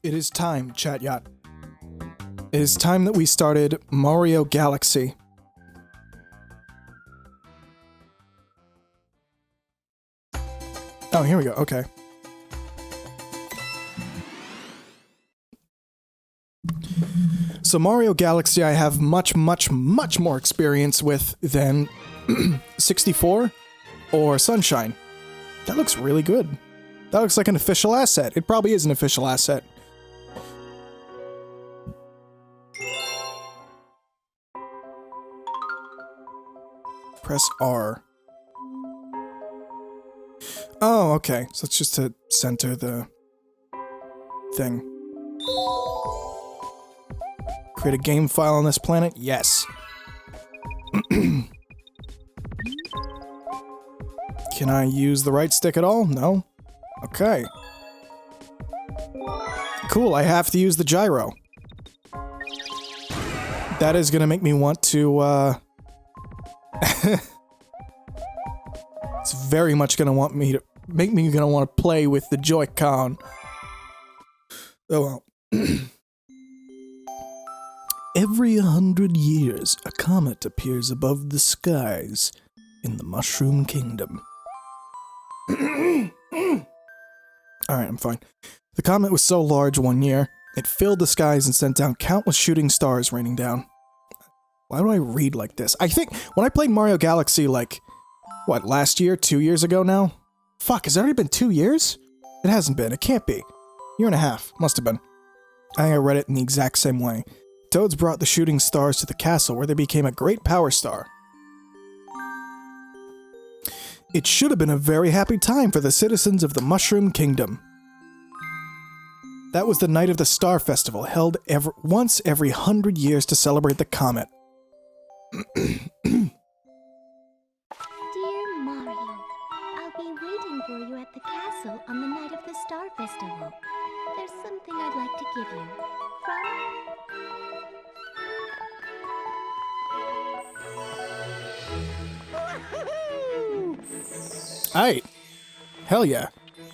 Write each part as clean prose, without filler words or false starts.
It is time, Chat Yacht. It is time that we started Mario Galaxy. Oh, here we go. Okay. So Mario Galaxy I have much more experience with than 64 or Sunshine. That looks really good. That looks like an official asset. It probably is an official asset. Press R. Oh, okay. So it's just to center the thing. Create a game file on this planet? Yes. Can I use the right stick at all? No? Okay. Cool, I have to use the gyro. That is gonna make me want to, it's very much gonna want me to make me gonna want to play with the Joy-Con. Oh well. Every 100 years, a comet appears above the skies in the Mushroom Kingdom. Alright, I'm fine. The comet was so large one year, it filled the skies and sent down countless shooting stars raining down. Why do I read like this? I think when I played Mario Galaxy, like, what, last year? 2 years ago now? Fuck, has it already been 2 years? It hasn't been. It can't be. Year and a half. Must have been. I think I read it in the exact same way. Toads brought the shooting stars to the castle where they became a great power star. It should have been a very happy time for the citizens of the Mushroom Kingdom. That was the night of the Star Festival, held once every 100 years to celebrate the comet. Dear Mario, I'll be waiting for you at the castle on the night of the Star Festival. There's something I'd like to give you. Aight. Hell yeah.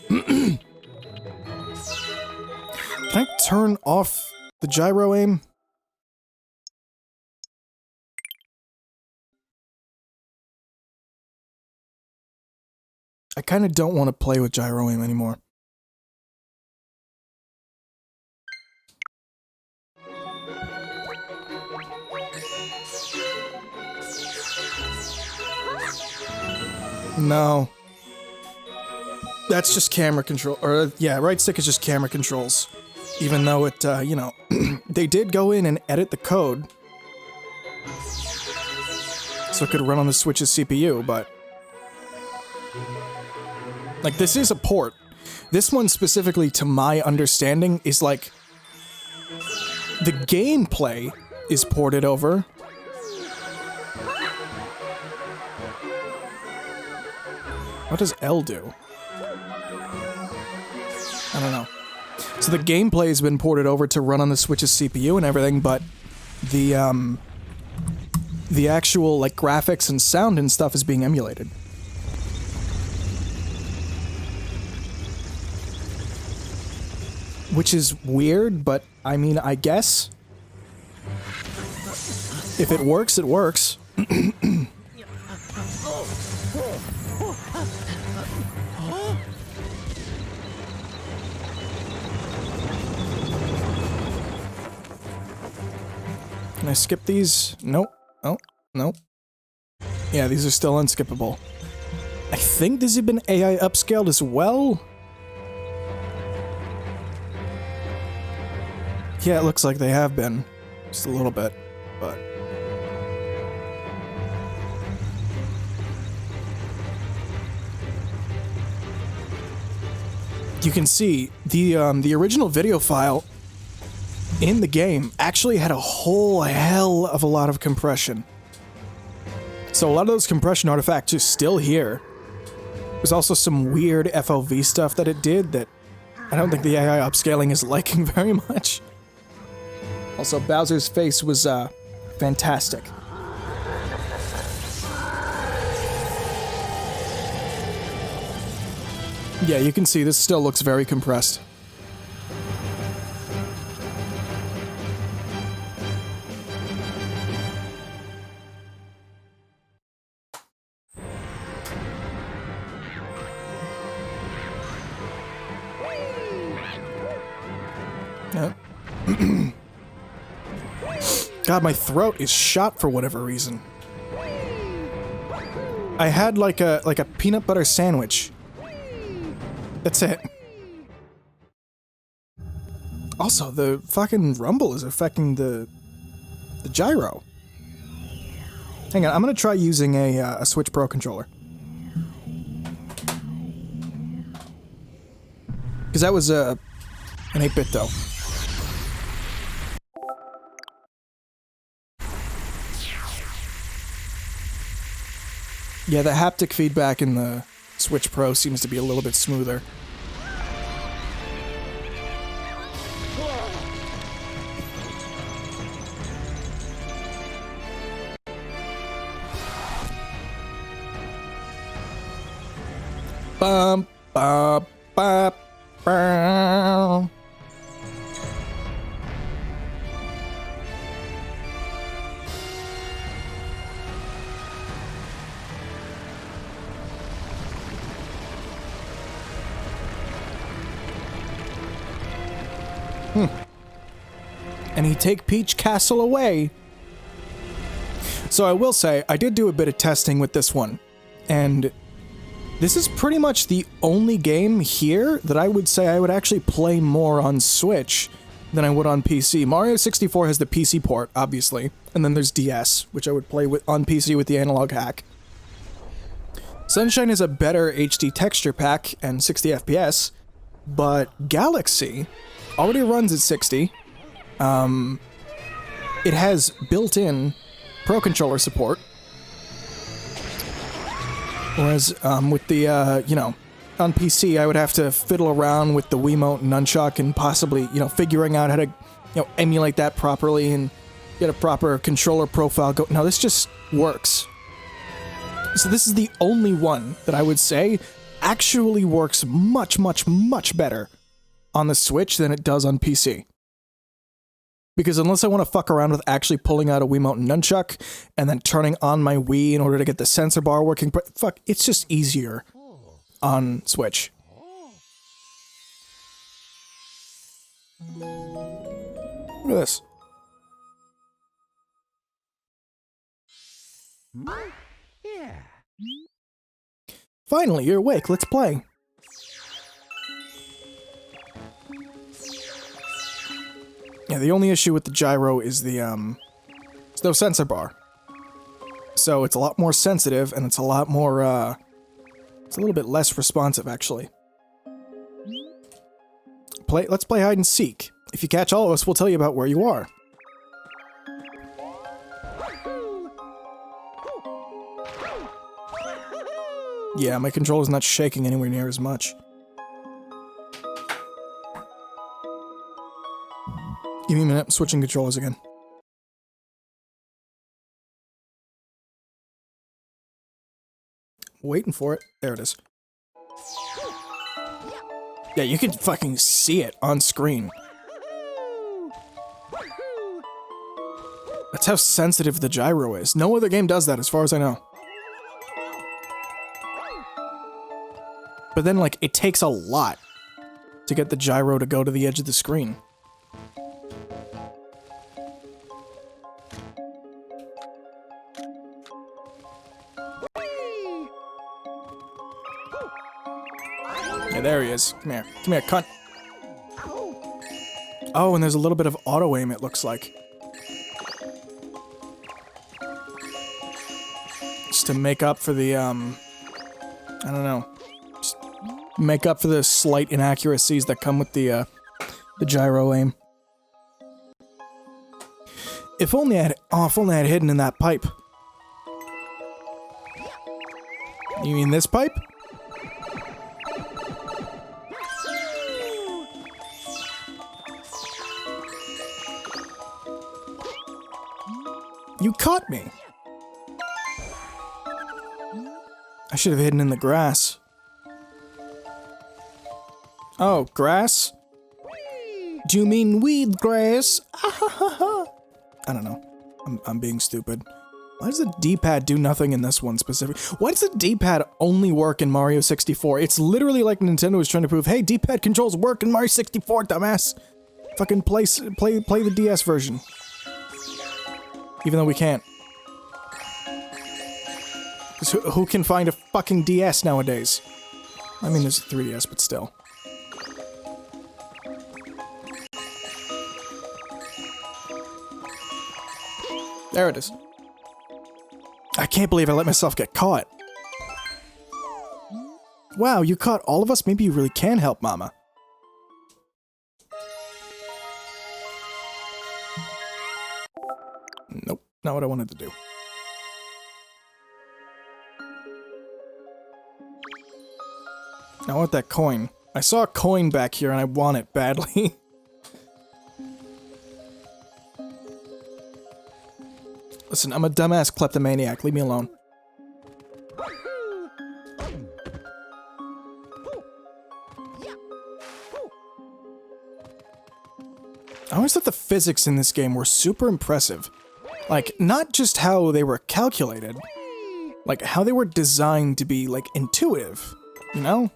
Can I turn off the gyro aim? I kind of don't want to play with gyro aim anymore. No. That's just camera control, or yeah, right stick is just camera controls. Even though it, you know, they did go in and edit the code so it could run on the Switch's CPU, but like, this is a port. This one specifically, to my understanding, is like the gameplay is ported over. What does L do? I don't know. So the gameplay has been ported over to run on the Switch's CPU and everything, but the actual, like, graphics and sound and stuff is being emulated. Which is weird, but, I mean, I guess. If it works, it works. Can I skip these? Nope. Oh, nope. Yeah, these are still unskippable. I think these have been AI upscaled as well. Yeah, it looks like they have been. Just a little bit, but... You can see, the original video file in the game actually had a whole hell of a lot of compression. So a lot of those compression artifacts are still here. There's also some weird FOV stuff that it did that I don't think the AI upscaling is liking very much. Also, Bowser's face was, fantastic. Yeah, you can see this still looks very compressed. God, my throat is shot for whatever reason. I had like a peanut butter sandwich. That's it. Also, the fucking rumble is affecting the gyro. Hang on, I'm gonna try using a Switch Pro controller. Because that was an 8-bit though. Yeah, the haptic feedback in the Switch Pro seems to be a little bit smoother. Bum, bum, bum, bum. And he take Peach Castle away. So I will say, I did do a bit of testing with this one, and this is pretty much the only game here that I would say I would actually play more on Switch than I would on PC. Mario 64 has the PC port, obviously, and then there's DS, which I would play with on PC with the analog hack. Sunshine is a better HD texture pack and 60 FPS, but Galaxy already runs at 60. It has built-in Pro Controller support. Whereas, with the, you know, on PC, I would have to fiddle around with the Wiimote and Nunchuck and possibly, you know, figuring out how to, you know, emulate that properly and get a proper controller profile go. No, this just works. So this is the only one that I would say actually works much, much, much better on the Switch than it does on PC. Because unless I want to fuck around with actually pulling out a Wiimote and Nunchuck and then turning on my Wii in order to get the sensor bar working, fuck, it's just easier on Switch. Look at this. Yeah. Finally, you're awake. Let's play. Yeah, the only issue with the gyro is the, it's no sensor bar. So it's a lot more sensitive, and it's a lot more, it's a little bit less responsive, actually. Let's play hide and seek. If you catch all of us, we'll tell you about where you are. Yeah, my controller's not shaking anywhere near as much. Give me a minute, I'm switching controllers again. Waiting for it. There it is. Yeah, you can fucking see it on screen. That's how sensitive the gyro is. No other game does that, as far as I know. But then, like, it takes a lot to get the gyro to go to the edge of the screen. Yeah, there he is. Come here. Come here, cunt. Oh, and there's a little bit of auto-aim, it looks like. Just to make up for the, I don't know. Just make up for the slight inaccuracies that come with the gyro aim. If only I had hidden in that pipe. You mean this pipe? You caught me! I should have hidden in the grass. Oh, grass? Do you mean weed grass? I don't know. I'm being stupid. Why does the D-pad do nothing in this one specifically? Why does the D-pad only work in Mario 64? It's literally like Nintendo is trying to prove, hey, D-pad controls work in Mario 64, dumbass! Fucking play the DS version. Even though we can't. 'Cause who can find a fucking DS nowadays? I mean, there's a 3DS, but still. There it is. I can't believe I let myself get caught. Wow, you caught all of us? Maybe you really can help Mama. Nope, not what I wanted to do. I want that coin. I saw a coin back here and I want it badly. Listen, I'm a dumbass kleptomaniac. Leave me alone. I always thought the physics in this game were super impressive. Like, not just how they were calculated, like how they were designed to be, like, intuitive, you know?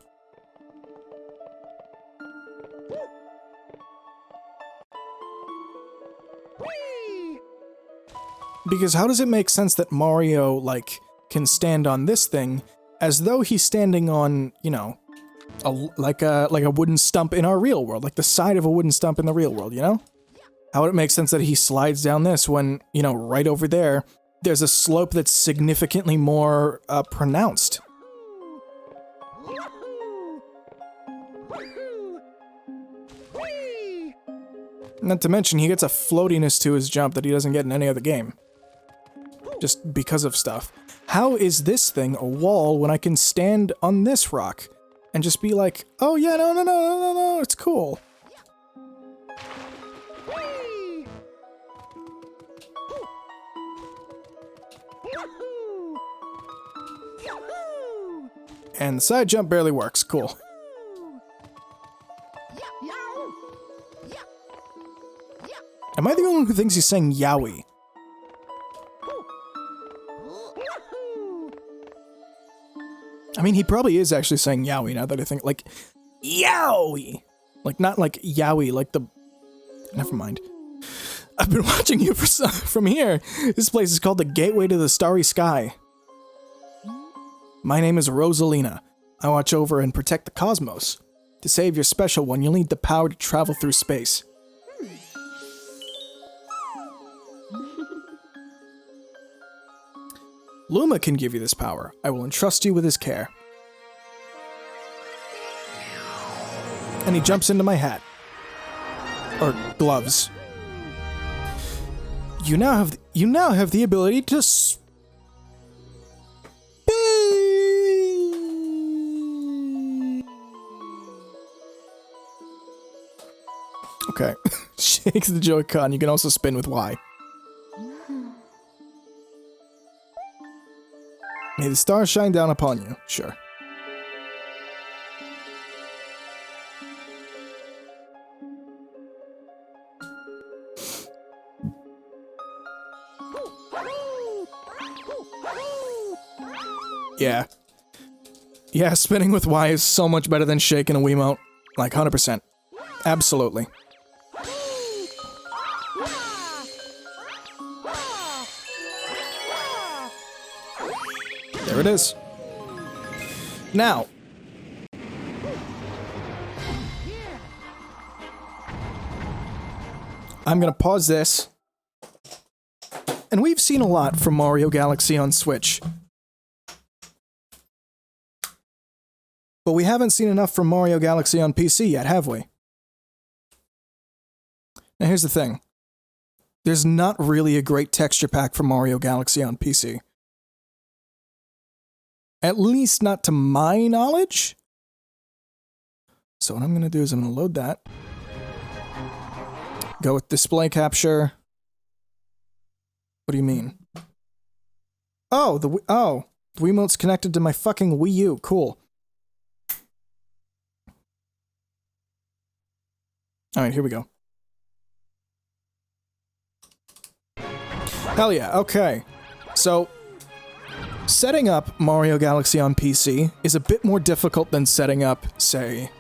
Because how does it make sense that Mario, like, can stand on this thing as though he's standing on, you know, like a wooden stump in our real world, like the side of a wooden stump in the real world, you know? How would it make sense that he slides down this when, you know, right over there, there's a slope that's significantly more pronounced? Not to mention, he gets a floatiness to his jump that he doesn't get in any other game. Just because of stuff. How is this thing a wall when I can stand on this rock and just be like, oh yeah, no, it's cool. And the side jump barely works, cool. Am I the only one who thinks he's saying yowie? I mean, he probably is actually saying yowie now that I think, like, yowie! Like, not like yowie, like the... Never mind. I've been watching you from here. This place is called the Gateway to the Starry Sky. My name is Rosalina. I watch over and protect the cosmos. To save your special one, you'll need the power to travel through space. Luma can give you this power. I will entrust you with his care. And he jumps into my hat. Or gloves. You now have the ability to Okay. Shakes the Joy-Con. You can also spin with Y. May the stars shine down upon you. Sure. Yeah. Yeah, spinning with Y is so much better than shaking a Wiimote. Like, 100%. Absolutely. There it is. Now. I'm gonna pause this. And we've seen a lot from Mario Galaxy on Switch. But we haven't seen enough from Mario Galaxy on PC yet, have we? Now here's the thing. There's not really a great texture pack for Mario Galaxy on PC. At least not to my knowledge. So what I'm going to do is I'm going to load that. Go with display capture. What do you mean? Oh, the Wiimote's connected to my fucking Wii U. Cool. Alright, here we go. Hell yeah, okay. So, setting up Mario Galaxy on PC is a bit more difficult than setting up, say,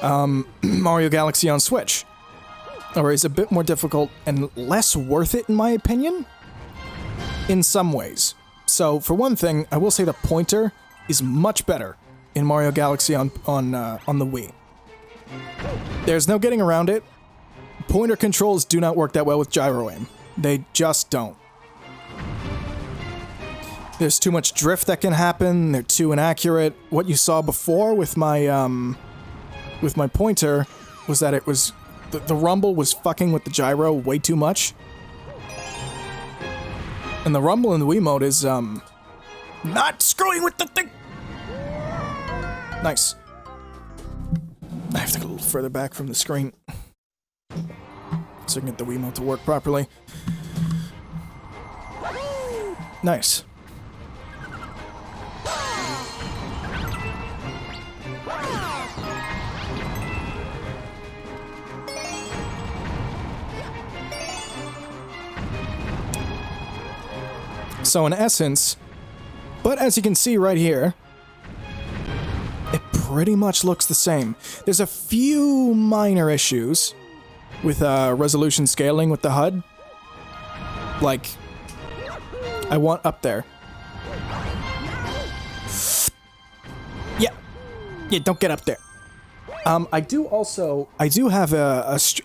Mario Galaxy on Switch. or is a bit more difficult and less worth it in my opinion, in some ways. So for one thing, I will say the pointer is much better in Mario Galaxy on the Wii. There's no getting around it. Pointer controls do not work that well with gyro aim. They just don't. There's too much drift that can happen. They're too inaccurate. What you saw before with my pointer was that it was the rumble was fucking with the gyro way too much. And the rumble in the Wii mode is not screwing with the thing. Nice. I have to go a little further back from the screen so I can get the Wiimote to work properly. Nice. So in essence, but as you can see right here, it pretty much looks the same. There's a few minor issues with resolution scaling with the HUD. Like, I want up there. Yeah, don't get up there. I do have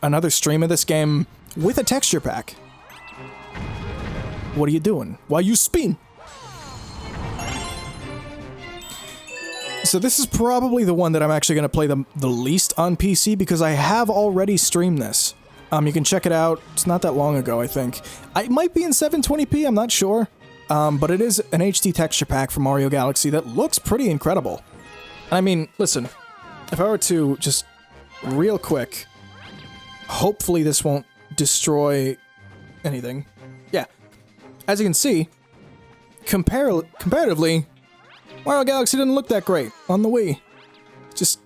another stream of this game with a texture pack. What are you doing? Why you spin? So this is probably the one that I'm actually going to play the least on PC because I have already streamed this. You can check it out. It's not that long ago, I think. It might be in 720p, I'm not sure. But it is an HD texture pack for Mario Galaxy that looks pretty incredible. I mean, listen, if I were to just real quick, hopefully this won't destroy anything. Yeah. As you can see, comparatively, Mario Galaxy didn't look that great on the Wii. Just...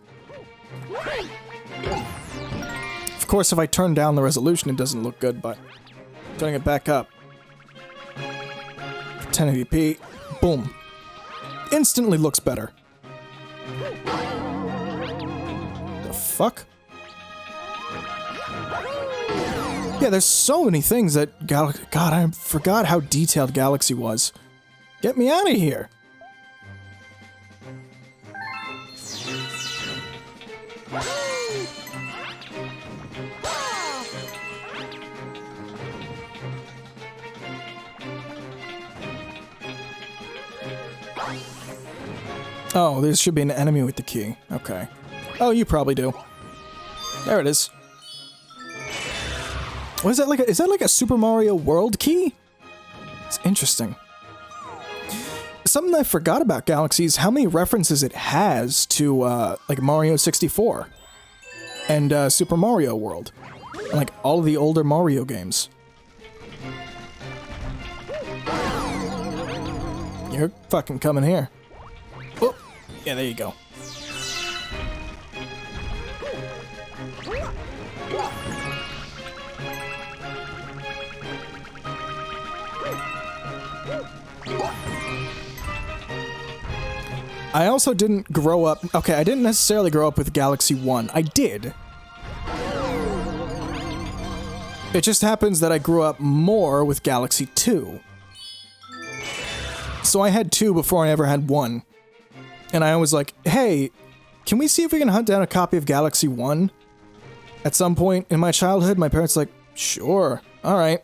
Of course, if I turn down the resolution, it doesn't look good, but turning it back up. 1080p, boom. Instantly looks better. The fuck? Yeah, there's so many things that God, I forgot how detailed Galaxy was. Get me out of here. Oh, there should be an enemy with the key. Okay. Oh, you probably do. There it is. What is that like? Is that like a Super Mario World key? It's interesting. Something I forgot about Galaxy is how many references it has to like Mario 64 and Super Mario World, and, like all of the older Mario games. You're fucking coming here. Oh, yeah, there you go. I also didn't grow up... Okay, I didn't necessarily grow up with Galaxy 1. I did. It just happens that I grew up more with Galaxy 2. So I had 2 before I ever had 1. And I was like, hey, can we see if we can hunt down a copy of Galaxy 1? At some point in my childhood, my parents were like, sure, alright,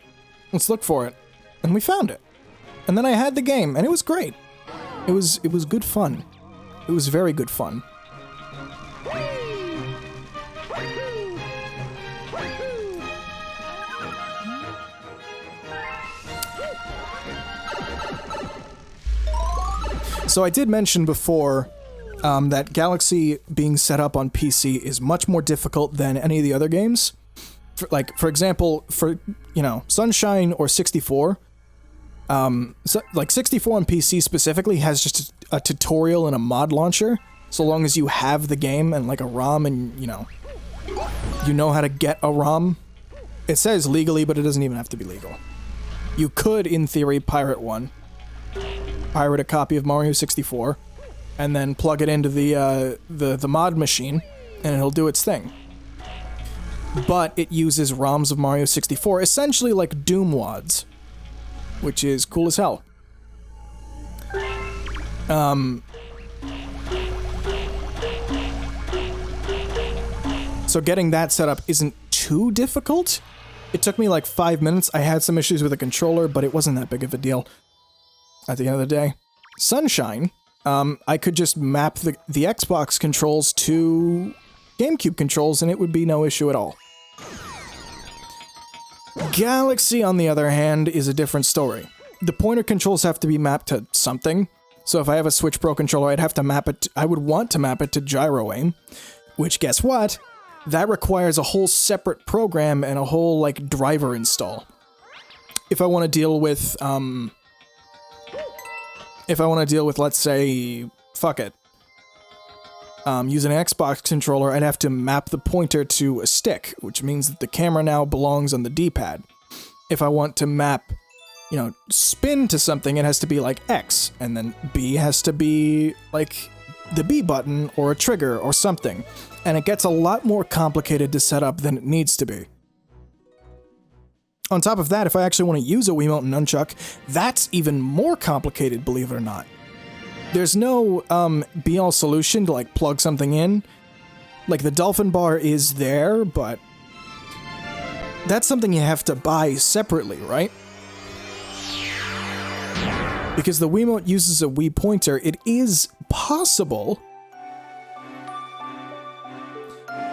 let's look for it. And we found it. And then I had the game, and it was great. It was good fun. It was very good fun. So I did mention before that Galaxy being set up on PC is much more difficult than any of the other games. For example, Sunshine or 64, like 64 on PC specifically has just a tutorial and a mod launcher, so long as you have the game and like a ROM and you know how to get a ROM. It says legally, but it doesn't even have to be legal. You could, in theory, pirate a copy of Mario 64, and then plug it into the mod machine, and it'll do its thing. but it uses ROMs of Mario 64, essentially like Doom wads, which is cool as hell. So getting that set up isn't too difficult. It took me like 5 minutes. I had some issues with the controller, but it wasn't that big of a deal at the end of the day. Sunshine, I could just map the Xbox controls to GameCube controls and it would be no issue at all. Galaxy, on the other hand, is a different story. The pointer controls have to be mapped to something. So if I have a Switch Pro controller, I'd have to map it, I would want to map it to gyro aim, which guess what? That requires a whole separate program and a whole, like, driver install. If I want to deal with, let's say, fuck it, using an Xbox controller, I'd have to map the pointer to a stick, which means that the camera now belongs on the D-pad. If I want to map, you know, spin to something, it has to be like X, and then B has to be like the B button or a trigger or something. And it gets a lot more complicated to set up than it needs to be. On top of that, if I actually want to use a Wiimote and nunchuck, that's even more complicated, believe it or not. There's no be-all solution to like plug something in. Like the Dolphin bar is there, but that's something you have to buy separately, right? Because the Wiimote uses a Wii pointer, it is possible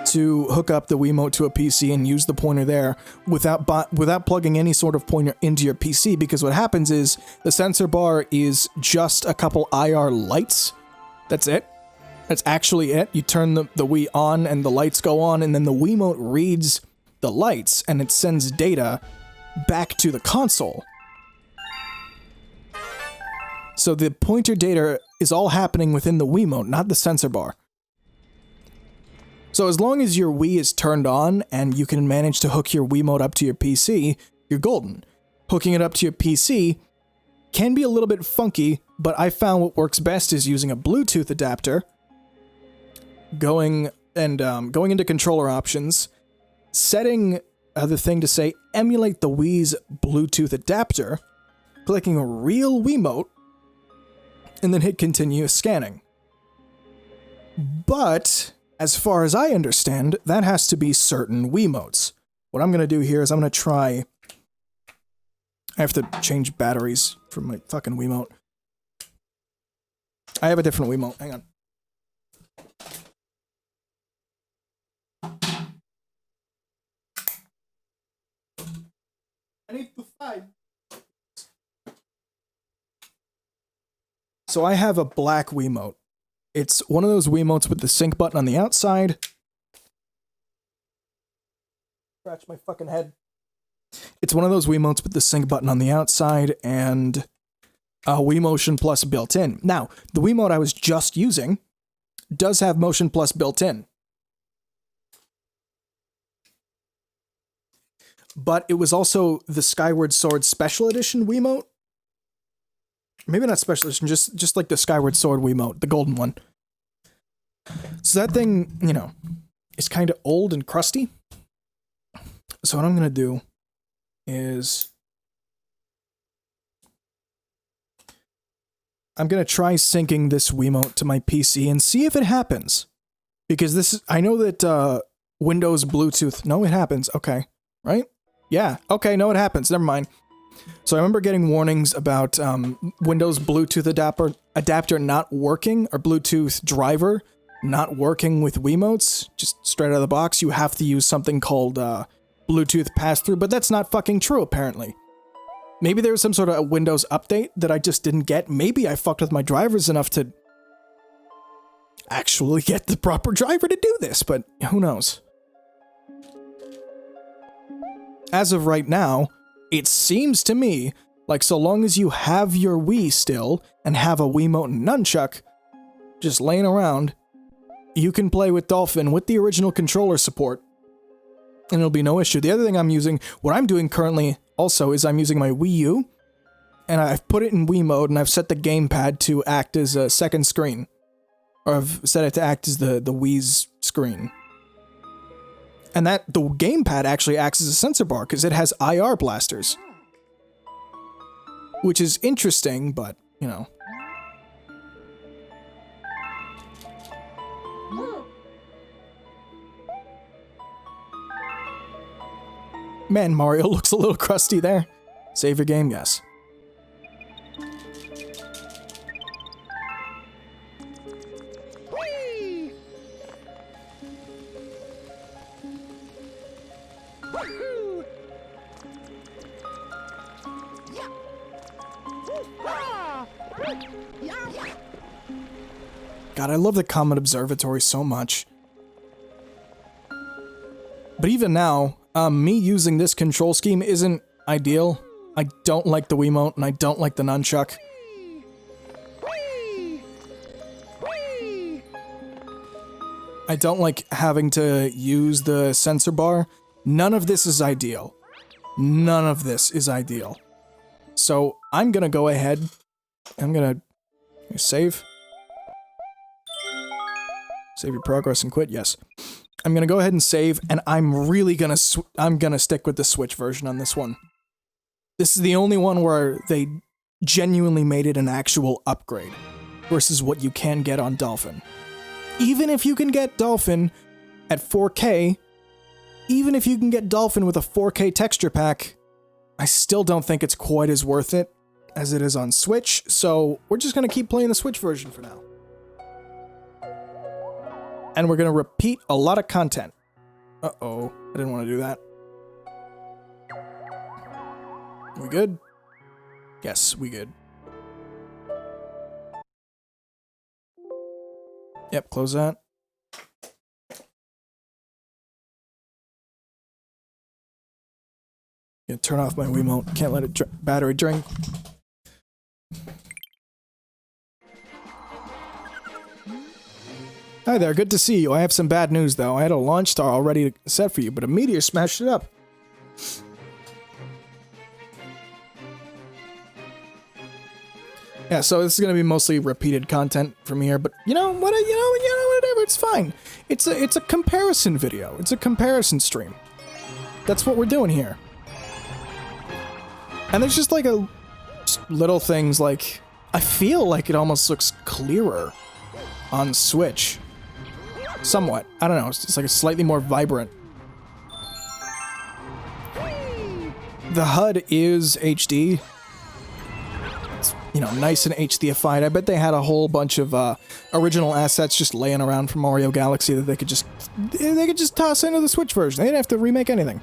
to hook up the Wiimote to a PC and use the pointer there without plugging any sort of pointer into your PC, because what happens is the sensor bar is just a couple IR lights. That's it. That's actually it. You turn the Wii on and the lights go on, and then the Wiimote reads the lights and it sends data back to the console. So the pointer data is all happening within the Wiimote, not the sensor bar. So as long as your Wii is turned on and you can manage to hook your Wiimote up to your PC, you're golden. Hooking it up to your PC can be a little bit funky, but I found what works best is using a Bluetooth adapter, going into controller options, setting the thing to say emulate the Wii's Bluetooth adapter, clicking a real Wiimote, and then hit continue scanning. But as far as I understand, that has to be certain Wiimotes. What I'm going to do here is I'm going to try... I have to change batteries for my fucking Wiimote. I have a different Wiimote. Hang on. I need to find... So I have a black Wiimote. It's one of those Wiimotes with the sync button on the outside. Scratch my fucking head. It's one of those Wiimotes with the sync button on the outside and Wii Motion Plus built in. Now, the Wiimote I was just using does have Motion Plus built in. But it was also the Skyward Sword Special Edition Wiimote. Maybe not Special Edition, just like the Skyward Sword Wiimote, the golden one. So that thing, you know, is kind of old and crusty. So what I'm going to do is... I'm going to try syncing this Wiimote to my PC and see if it happens. Because this is... I know that Windows Bluetooth... No, it happens. Okay. Right? Yeah. Okay, no, it happens. Never mind. So I remember getting warnings about Windows Bluetooth adapter not working, or Bluetooth driver not working with Wiimotes. Just straight out of the box, you have to use something called Bluetooth pass-through, but that's not fucking true, apparently. Maybe there was some sort of a Windows update that I just didn't get. Maybe I fucked with my drivers enough to actually get the proper driver to do this, but who knows? As of right now, it seems to me like so long as you have your Wii still and have a Wiimote and nunchuck just laying around, you can play with Dolphin with the original controller support, and it'll be no issue. The other thing I'm using, what I'm doing currently also, is I'm using my Wii U, and I've put it in Wii mode, and I've set the gamepad to act as a second screen. Or I've set it to act as the Wii's screen. And the gamepad actually acts as a sensor bar because it has IR blasters. Which is interesting, but, you know. Man, Mario looks a little crusty there. Save your game, yes. Whee! Woohoo! Yeah. Ah! Yeah. God, I love the Comet Observatory so much. But even now, me using this control scheme isn't ideal. I don't like the Wiimote, and I don't like the nunchuck. Whee! Whee! I don't like having to use the sensor bar. None of this is ideal. None of this is ideal. So, I'm gonna go ahead. I'm gonna save. Save your progress and quit, yes. I'm gonna go ahead and save, and I'm really gonna stick with the Switch version on this one. This is the only one where they genuinely made it an actual upgrade versus what you can get on Dolphin. Even if you can get Dolphin at 4K, even if you can get Dolphin with a 4K texture pack, I still don't think it's quite as worth it as it is on Switch, so we're just gonna keep playing the Switch version for now. And we're gonna repeat a lot of content. Uh-oh, I didn't want to do that. We good? Yes, we good. Yep, close that. Gonna turn off my Wiimote. Can't let it battery drain. Hi there, good to see you. I have some bad news though. I had a launch star all ready set for you, but a meteor smashed it up. Yeah, so this is gonna be mostly repeated content from here, but you know what? Whatever. It's fine. It's a comparison video. It's a comparison stream. That's what we're doing here. And there's just like little things like I feel like it almost looks clearer on Switch. Somewhat. I don't know. It's just like a slightly more vibrant. The HUD is HD. It's, you know, nice and HDified. I bet they had a whole bunch of original assets just laying around from Mario Galaxy that they could just toss into the Switch version. They didn't have to remake anything.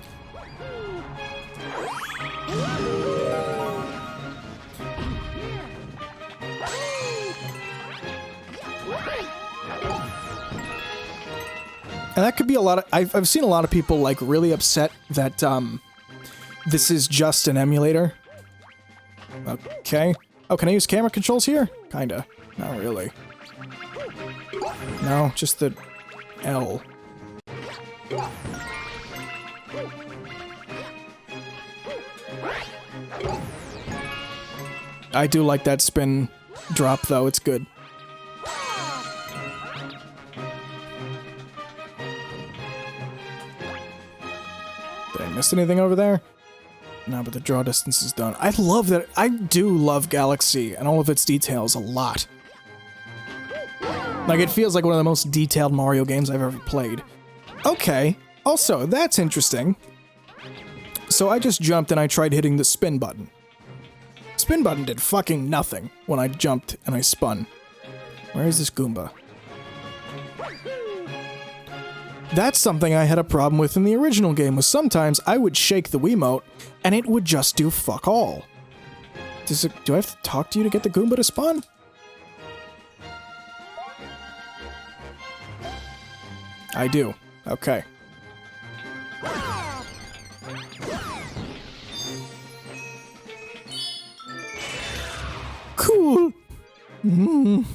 And that could be a lot of... I've seen a lot of people, like, really upset that, this is just an emulator. Okay. Oh, can I use camera controls here? Kinda. Not really. No, just the L. I do like that spin drop, though. It's good. Did I miss anything over there? No, but the draw distance is done. I love that. I do love Galaxy and all of its details a lot. Like, it feels like one of the most detailed Mario games I've ever played. Okay. Also, that's interesting. So I just jumped and I tried hitting the spin button. Spin button did fucking nothing when I jumped and I spun. Where is this Goomba? That's something I had a problem with in the original game, was sometimes I would shake the Wiimote, and it would just do fuck all. Do I have to talk to you to get the Goomba to spawn? I do. Okay. Cool. Mm.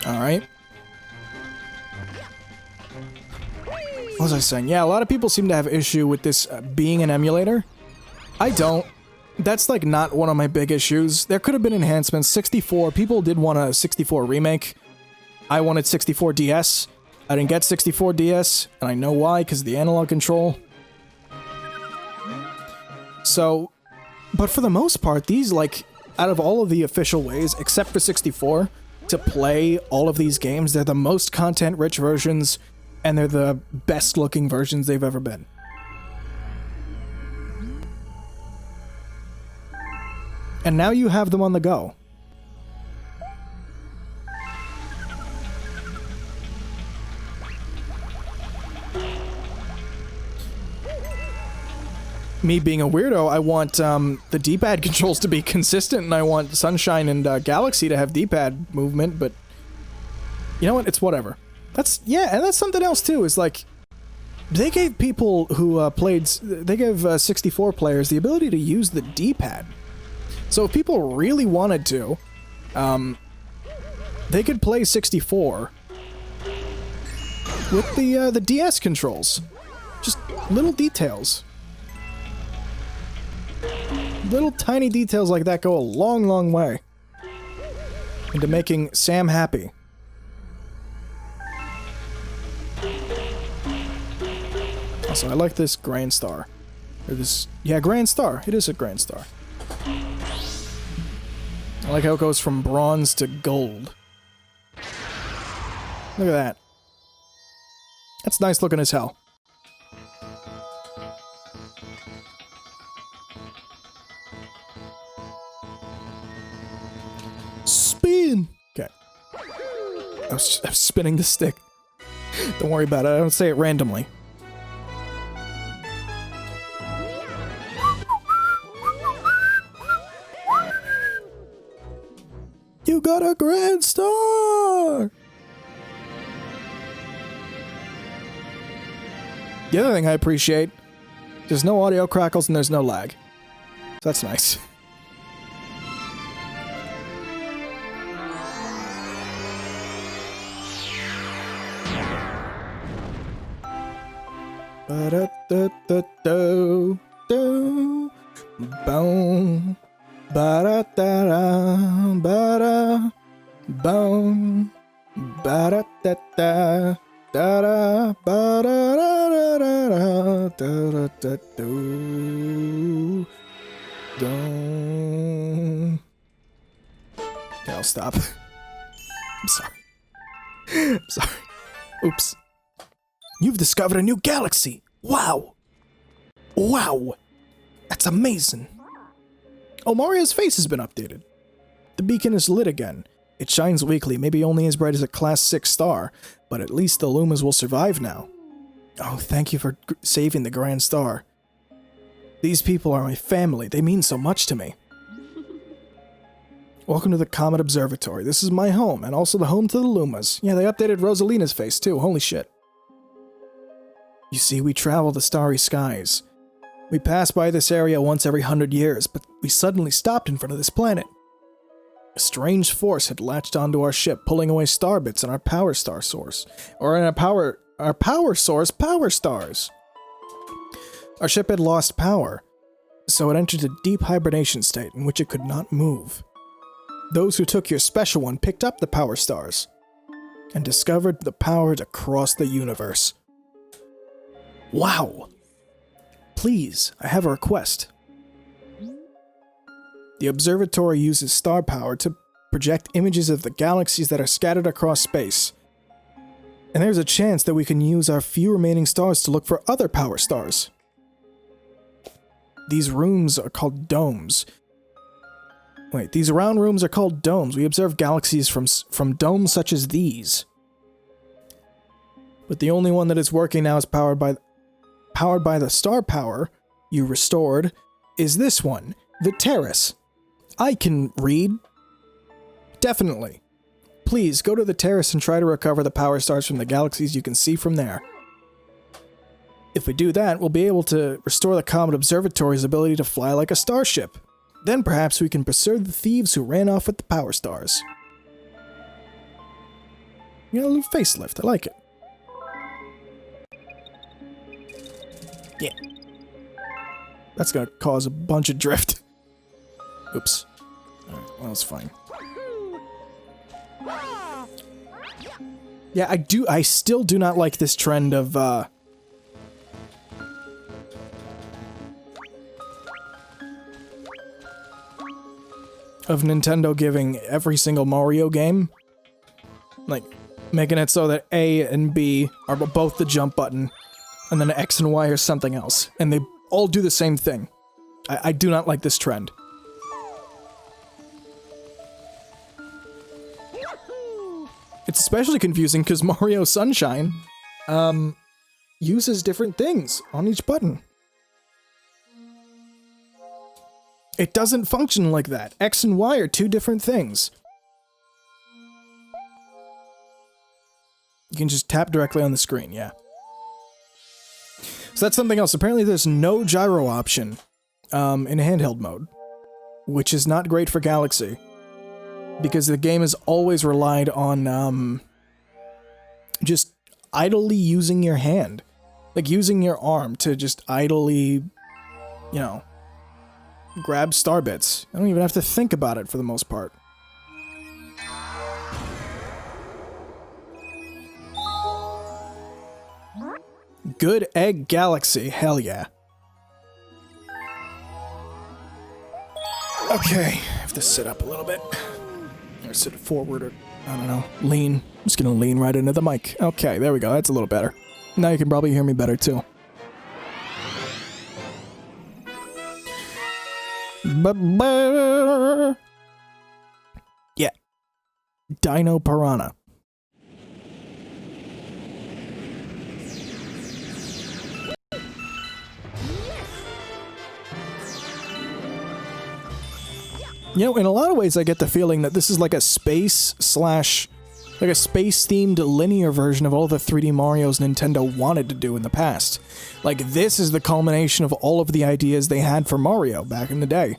Alright. What was I saying? Yeah, a lot of people seem to have issue with this being an emulator. I don't. That's like not one of my big issues. There could have been enhancements. 64, people did want a 64 remake. I wanted 64 DS. I didn't get 64 DS, and I know why, because of the analog control. So, but for the most part, these, like, out of all of the official ways, except for 64, to play all of these games, they're the most content-rich versions, and they're the best-looking versions they've ever been. And now you have them on the go. Me being a weirdo, I want the D-pad controls to be consistent, and I want Sunshine and Galaxy to have D-pad movement, but you know what? It's whatever. That's, yeah, and that's something else too, is like, they gave people who they gave 64 players the ability to use the D-pad. So if people really wanted to, they could play 64 with the DS controls. Just little details. Little tiny details like that go a long, long way into making Sam happy. Also, I like this Grand Star. Or this, yeah, Grand Star. It is a Grand Star. I like how it goes from bronze to gold. Look at that. That's nice looking as hell. Spin! Okay. I was spinning the stick. Don't worry about it. I don't say it randomly. You got a Grand Star! The other thing I appreciate, there's no audio crackles and there's no lag. So that's nice. Ba-da-da-da-do, do, boom. Ba-da-da-da, ba-da, boom. Ba-da-da-da, da-da, ba-da-da-da-da-da, da-da-da-do, do. Okay, I'll stop. I'm sorry. I'm sorry. Oops. You've discovered a new galaxy! Wow! Wow! That's amazing! Oh, Mario's face has been updated. The beacon is lit again. It shines weakly, maybe only as bright as a Class 6 star, but at least the Lumas will survive now. Oh, thank you for saving the Grand Star. These people are my family. They mean so much to me. Welcome to the Comet Observatory. This is my home, and also the home to the Lumas. Yeah, they updated Rosalina's face, too. Holy shit. You see, we travel the starry skies. We pass by this area once every 100 years, but we suddenly stopped in front of this planet. A strange force had latched onto our ship, pulling away star bits in our power star source. Or in our power source power stars. Our ship had lost power, so it entered a deep hibernation state in which it could not move. Those who took your special one picked up the power stars, and discovered the power to cross the universe. Wow! Please, I have a request. The observatory uses star power to project images of the galaxies that are scattered across space. And there's a chance that we can use our few remaining stars to look for other power stars. These rooms are called domes. Wait, these round rooms are called domes. We observe galaxies from domes such as these. But the only one that is working now is powered by the star power you restored is this one, the terrace. I can read. Definitely. Please, go to the terrace and try to recover the power stars from the galaxies you can see from there. If we do that, we'll be able to restore the Comet Observatory's ability to fly like a starship. Then perhaps we can pursue the thieves who ran off with the power stars. You know, a little facelift. I like it. Yeah. That's gonna cause a bunch of drift. Oops. Alright, well, it's fine. Yeah, I still do not like this trend of, Nintendo giving every single Mario game, like, making it so that A and B are both the jump button, and then X and Y are something else, and they all do the same thing. I do not like this trend. It's especially confusing because Mario Sunshine, uses different things on each button. It doesn't function like that. X and Y are two different things. You can just tap directly on the screen, yeah. So that's something else. Apparently there's no gyro option, in handheld mode, which is not great for Galaxy. Because the game has always relied on, just idly using your hand. Like, using your arm to just idly, you know, grab star bits. I don't even have to think about it for the most part. Good Egg Galaxy, hell yeah. Okay, I have to sit up a little bit. Or sit forward, or, I don't know, lean. I'm just gonna lean right into the mic. Okay, there we go, that's a little better. Now you can probably hear me better, too. Yeah. Dino Piranha. You know, in a lot of ways I get the feeling that this is like a space-themed linear version of all the 3D Marios Nintendo wanted to do in the past. Like, this is the culmination of all of the ideas they had for Mario back in the day.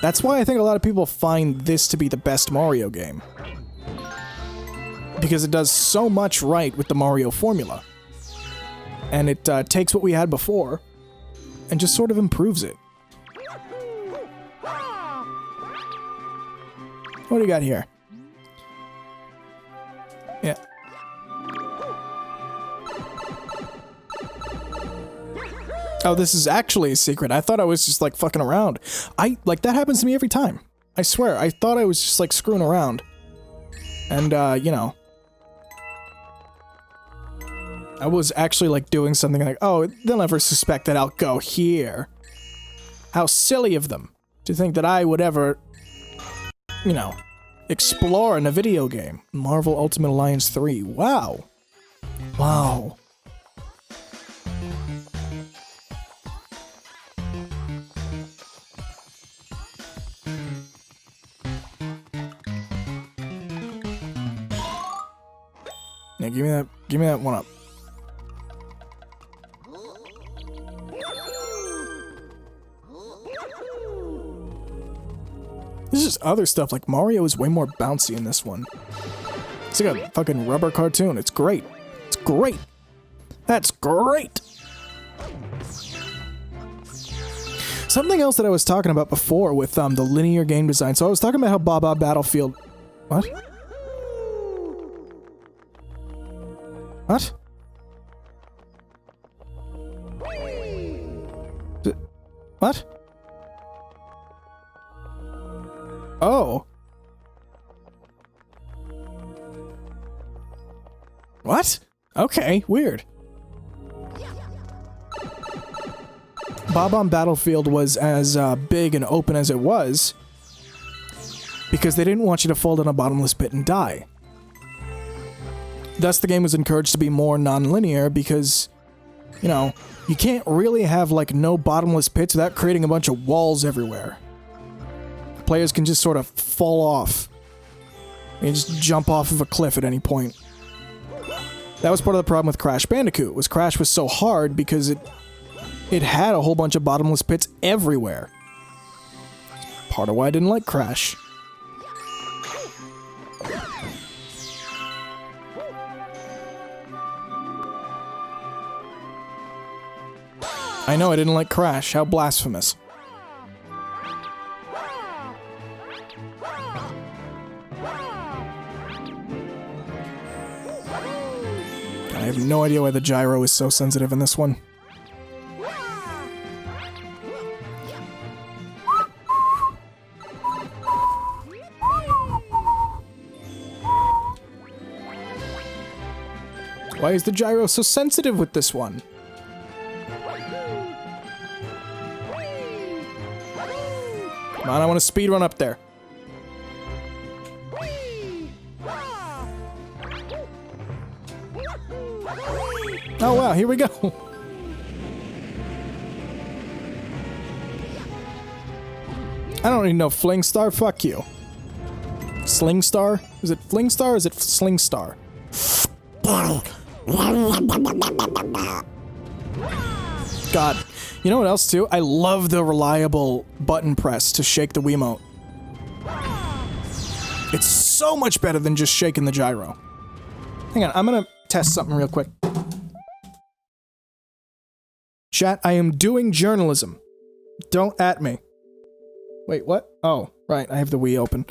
That's why I think a lot of people find this to be the best Mario game. Because it does so much right with the Mario formula. And it takes what we had before and just sort of improves it. What do you got here? Yeah. Oh, this is actually a secret. I thought I was just, like, fucking around. Like, that happens to me every time. I swear, I thought I was just, like, screwing around. And, you know. I was actually, like, doing something like, oh, they'll never suspect that I'll go here. How silly of them to think that I would ever, you know, explore in a video game. Marvel Ultimate Alliance 3. Wow. Wow. Yeah, give me that one up. There's just other stuff, like Mario is way more bouncy in this one. It's like a fucking rubber cartoon. It's great. It's great. That's great! Something else that I was talking about before with the linear game design. So I was talking about how Baba Battlefield... What? What? What? Oh. What? Okay, weird. Bob-omb Battlefield was as big and open as it was because they didn't want you to fall down a bottomless pit and die. Thus, the game was encouraged to be more non-linear because, you know, you can't really have, like, no bottomless pits without creating a bunch of walls everywhere. Players can just sort of fall off. You just jump off of a cliff at any point. That was part of the problem with Crash Bandicoot, was Crash was so hard because it had a whole bunch of bottomless pits everywhere. Part of why I didn't like Crash. I know I didn't like Crash. How blasphemous. I have no idea why the gyro is so sensitive in this one. Why is the gyro so sensitive with this one? Come on, I want to speed run up there. Oh wow, here we go. I don't even know Fling Star, fuck you. Sling Star? Is it Fling Star or is it Sling Star? God. You know what else too? I love the reliable button press to shake the Wiimote. It's so much better than just shaking the gyro. Hang on, I'm gonna test something real quick. Chat, I am doing journalism. Don't at me. Wait, what? Oh, right, I have the Wii open.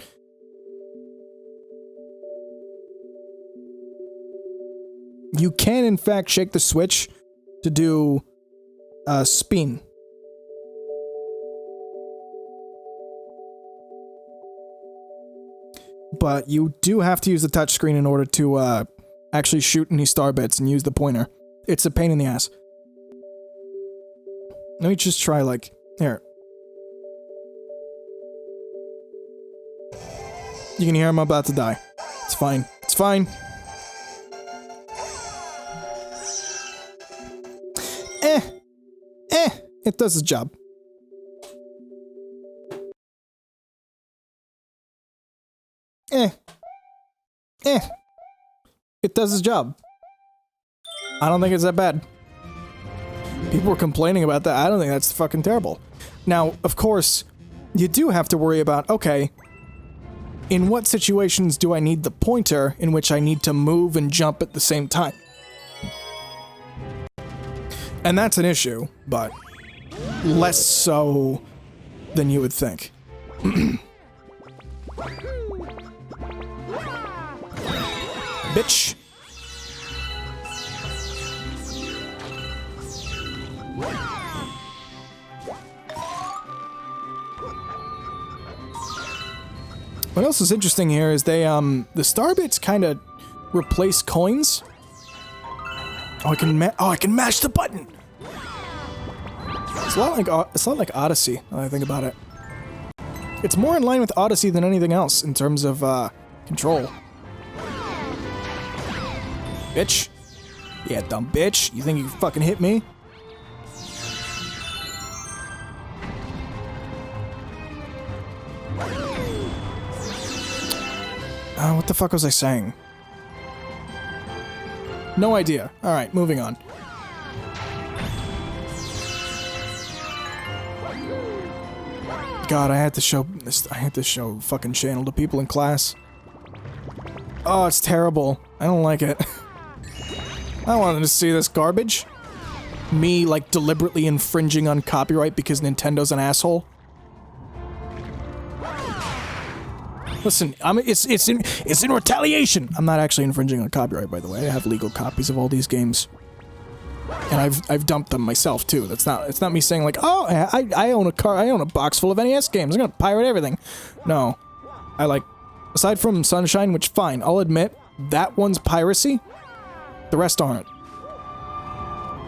You can, in fact, shake the Switch to do spin. But you do have to use the touchscreen in order to actually shoot any star bits and use the pointer. It's a pain in the ass. Let me just try, like, here. You can hear I'm about to die. It's fine. It's fine. It does its job. It does its job. I don't think it's that bad. People were complaining about that. I don't think that's fucking terrible. Now, of course, you do have to worry about, okay, in what situations do I need the pointer in which I need to move and jump at the same time? And that's an issue, but less so than you would think. Bitch. What else is interesting here is they, the star bits kind of replace coins. Oh, I can mash the button! It's a lot like Odyssey, now that I think about it. It's more in line with Odyssey than anything else in terms of, control. Bitch. Yeah, dumb bitch. You think you can fucking hit me? What the fuck was I saying? No idea. Alright, moving on. God, I had to show fucking channel to people in class. Oh, it's terrible. I don't like it. I don't want them to see this garbage. Me, like, deliberately infringing on copyright because Nintendo's an asshole. Listen, it's in retaliation. I'm not actually infringing on copyright, by the way. I have legal copies of all these games, and I've dumped them myself too. It's not me saying like, oh, I own a box full of NES games. I'm gonna pirate everything. No, I like, aside from Sunshine, which fine, I'll admit that one's piracy. The rest aren't.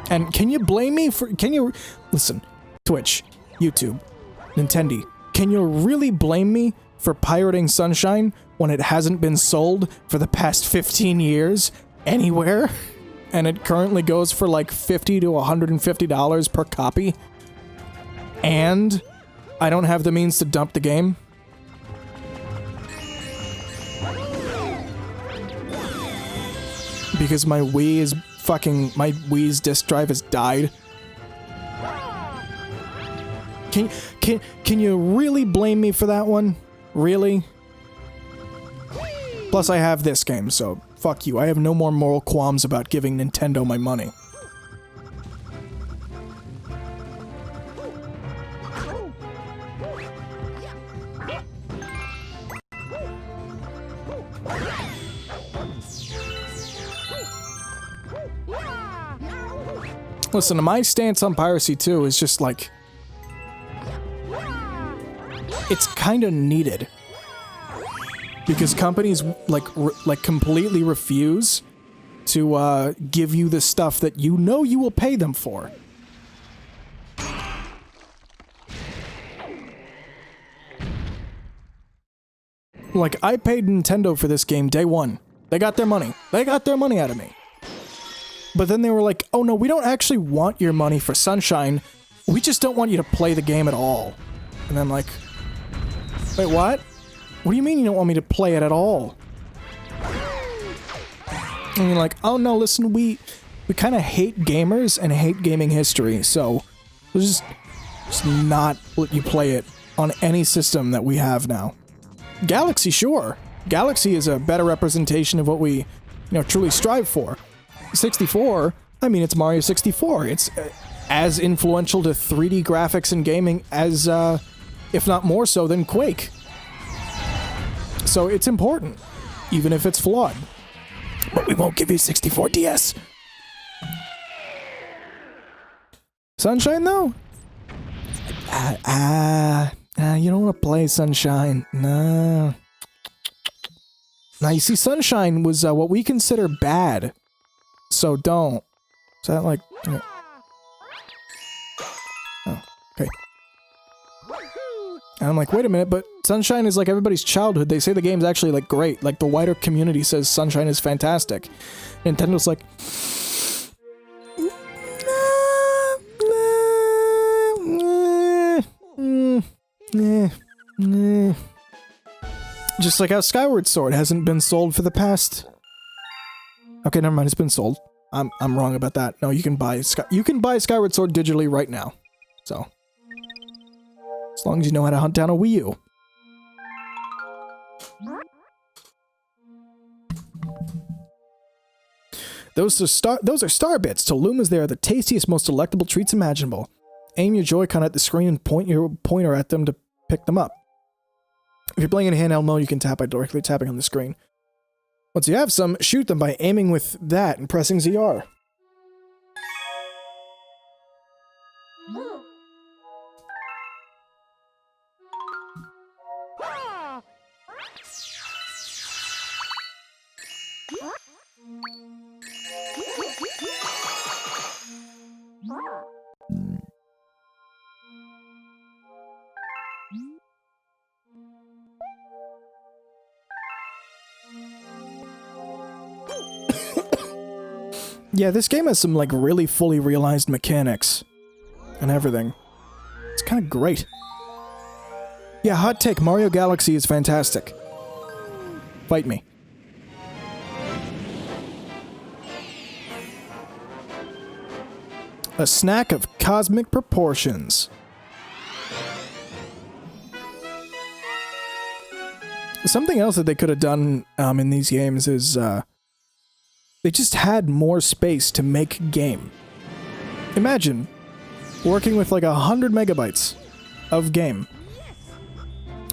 And can you blame me for? Listen, Twitch, YouTube, Nintendo. Can you really blame me for pirating Sunshine when it hasn't been sold for the past 15 years anywhere? And it currently goes for like $50 to $150 per copy? And I don't have the means to dump the game? Because my Wii's disk drive has died? Can you really blame me for that one? Really? Plus I have this game, so fuck you. I have no more moral qualms about giving Nintendo my money. Listen, my stance on piracy too is just like, it's kind of needed because companies like completely refuse to give you the stuff that you know you will pay them for. Like, I paid Nintendo for this game day one. They got their money. They got their money out of me. But then they were like, oh no, we don't actually want your money for Sunshine. We just don't want you to play the game at all. And I'm like, wait, what? What do you mean you don't want me to play it at all? And you're like, oh no, listen, we kind of hate gamers and hate gaming history, so we'll just not let you play it on any system that we have now. Galaxy, sure. Galaxy is a better representation of what we, truly strive for. 64, I mean, it's Mario 64. It's as influential to 3D graphics and gaming as, if not more so, than Quake. So it's important, even if it's flawed. But we won't give you 64 DS. Sunshine, though? You don't want to play Sunshine. No. Now, you see, Sunshine was what we consider bad. So don't. Is that like... Oh, okay. And I'm like, wait a minute, but Sunshine is like everybody's childhood. They say the game's actually like great. Like the wider community says Sunshine is fantastic. Nintendo's like... Just like how Skyward Sword hasn't been sold for the past... Okay, never mind, it's been sold. I'm wrong about that. No, you can buy Skyward Sword digitally right now. So, as long as you know how to hunt down a Wii U. Those are star bits. To Lumas, they are the tastiest, most delectable treats imaginable. Aim your Joy-Con at the screen and point your pointer at them to pick them up. If you're playing in handheld mode, you can tap by directly tapping on the screen. Once you have some, shoot them by aiming with that and pressing ZR. Yeah, this game has some, like, really fully realized mechanics and everything. It's kind of great. Yeah, hot take, Mario Galaxy is fantastic. Fight me. A snack of cosmic proportions. Something else that they could have done in these games is, they just had more space to make game. Imagine working with like 100 megabytes of game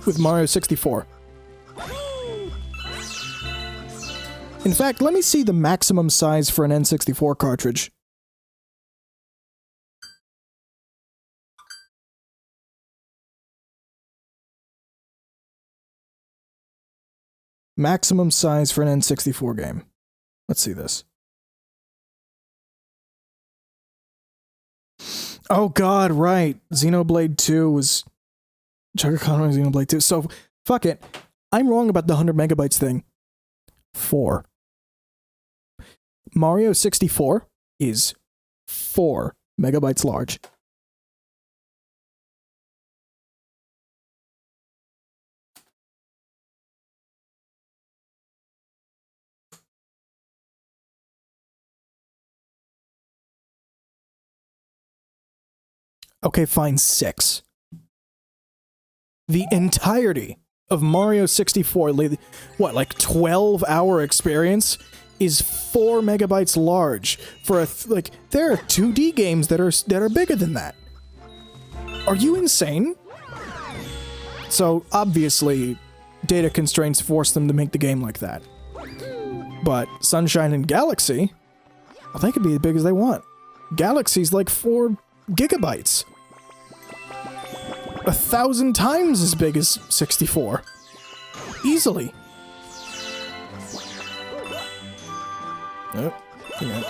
with Mario 64. In fact, let me see the maximum size for an N64 cartridge. Maximum size for an N64 game. Let's see this. Oh god, right. Xenoblade 2 was... Chugga Conway Xenoblade 2. So, fuck it. I'm wrong about the 100 megabytes thing. 4. Mario 64 is 4 megabytes large. Okay, fine, 6. The entirety of Mario 64, what, like 12-hour experience, is 4 megabytes large for a like. There are 2D games that are bigger than that. Are you insane? So obviously, data constraints force them to make the game like that. But Sunshine and Galaxy, well, they could be as big as they want. Galaxy's like 4 gigabytes. 1,000 times as big as 64. Easily. Oh, hang on.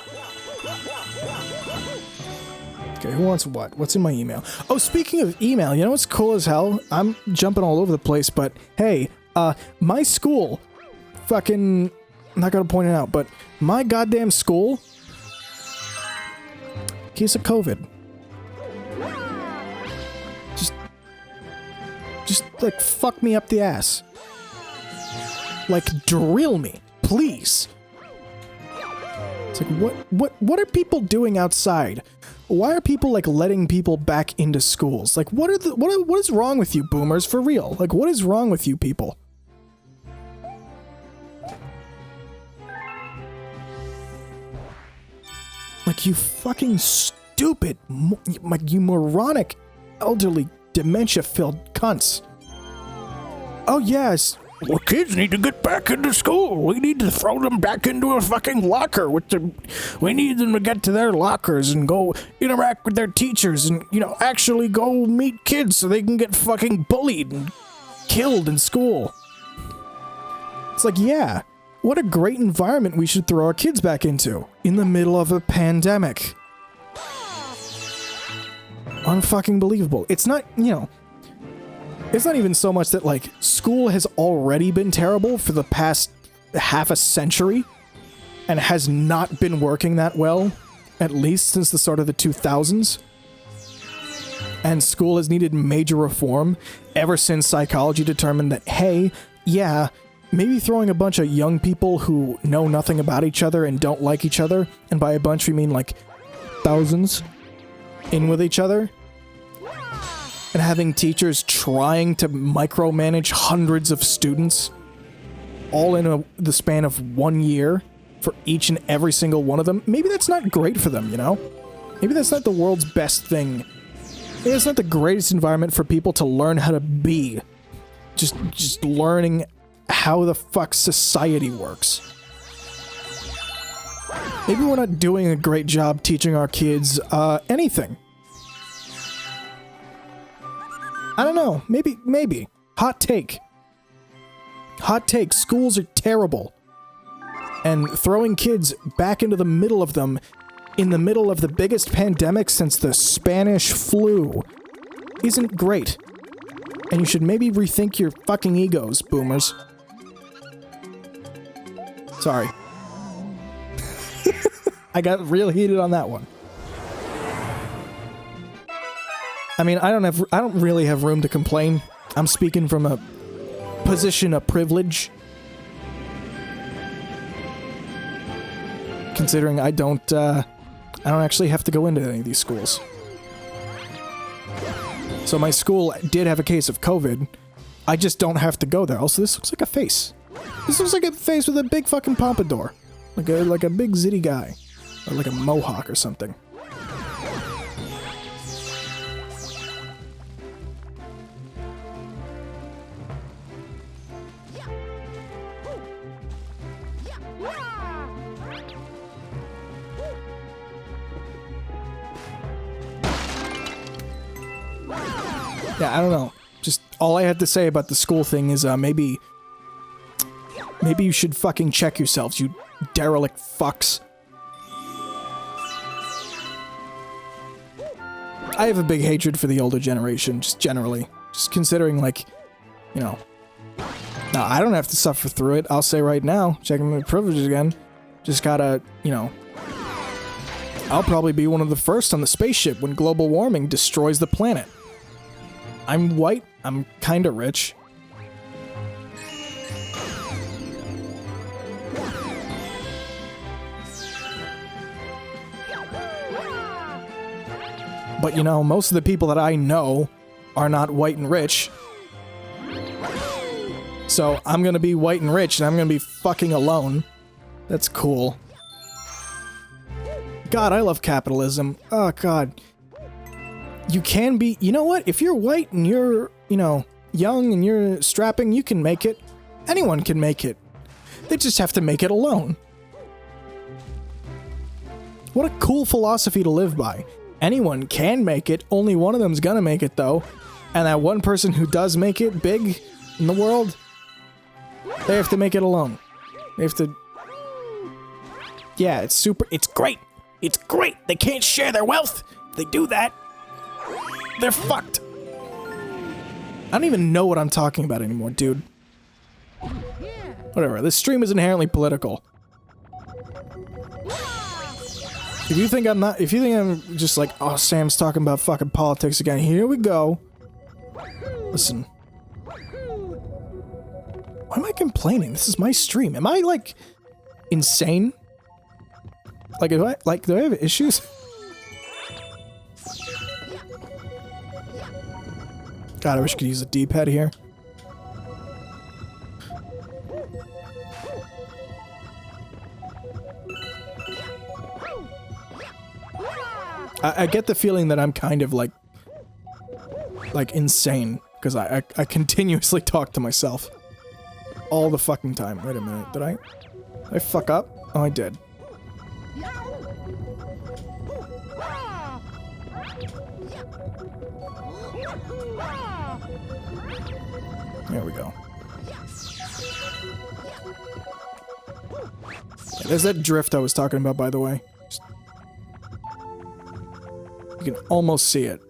Okay, who wants what? What's in my email? Oh, speaking of email, you know what's cool as hell? I'm jumping all over the place, but hey, my school, fucking, I'm not gonna point it out, but my goddamn school, case of COVID. Just like fuck me up the ass. Like drill me, please. It's like what are people doing outside? Why are people like letting people back into schools? Like what is wrong with you boomers for real? Like what is wrong with you people? Like you fucking stupid, like you moronic, elderly, dementia-filled cunts. Oh yes. Well, kids need to get back into school. We need to throw them back into a fucking locker with the. We need them to get to their lockers and go interact with their teachers and, you know, actually go meet kids so they can get fucking bullied and killed in school. It's like, yeah, what a great environment we should throw our kids back into in the middle of a pandemic. Unfucking believable. It's not, you know. It's not even so much that, like, school has already been terrible for the past half a century and has not been working that well, at least since the start of the 2000s. And school has needed major reform ever since psychology determined that, hey, yeah, maybe throwing a bunch of young people who know nothing about each other and don't like each other, and by a bunch we mean, like, thousands, in with each other, and having teachers trying to micromanage hundreds of students, all in the span of 1 year, for each and every single one of them, maybe that's not great for them, you know? Maybe that's not the world's best thing. Maybe it's not the greatest environment for people to learn how to be. Just learning how the fuck society works. Maybe we're not doing a great job teaching our kids, anything. I don't know. Maybe. Hot take. Hot take. Schools are terrible. And throwing kids back into the middle of them in the middle of the biggest pandemic since the Spanish flu isn't great. And you should maybe rethink your fucking egos, boomers. Sorry. I got real heated on that one. I mean, I don't really have room to complain. I'm speaking from a position of privilege. Considering I don't actually have to go into any of these schools. So my school did have a case of COVID. I just don't have to go there. Also, this looks like a face. This looks like a face with a big fucking pompadour. Like a big zitty guy. Or like a mohawk or something. Yeah, I don't know. Just all I had to say about the school thing is maybe you should fucking check yourselves, you derelict fucks. I have a big hatred for the older generation, just generally. Just considering, like, you know. Now, I don't have to suffer through it. I'll say right now, checking my privileges again. Just gotta, you know. I'll probably be one of the first on the spaceship when global warming destroys the planet. I'm white, I'm kinda rich. But you know, most of the people that I know are not white and rich. So I'm gonna be white and rich and I'm gonna be fucking alone. That's cool. God, I love capitalism. Oh god. You can be, you know what? If you're white and you're, you know, young and you're strapping, you can make it. Anyone can make it. They just have to make it alone. What a cool philosophy to live by. Anyone can make it, only one of them's gonna make it though. And that one person who does make it big in the world, they have to make it alone. They have to... Yeah, it's great. It's great. They can't share their wealth. If they do that, they're fucked. I don't even know what I'm talking about anymore, dude. Whatever, this stream is inherently political. If you think I'm just like, oh, Sam's talking about fucking politics again, here we go. Listen. Why am I complaining? This is my stream. Am I, like, insane? Like, do I have issues? God, I wish I could use a D-pad here. I get the feeling that I'm kind of like insane because I continuously talk to myself all the fucking time. Wait a minute, did I fuck up? Oh, I did. There we go. Yeah, there's that drift I was talking about, by the way. You can almost see it.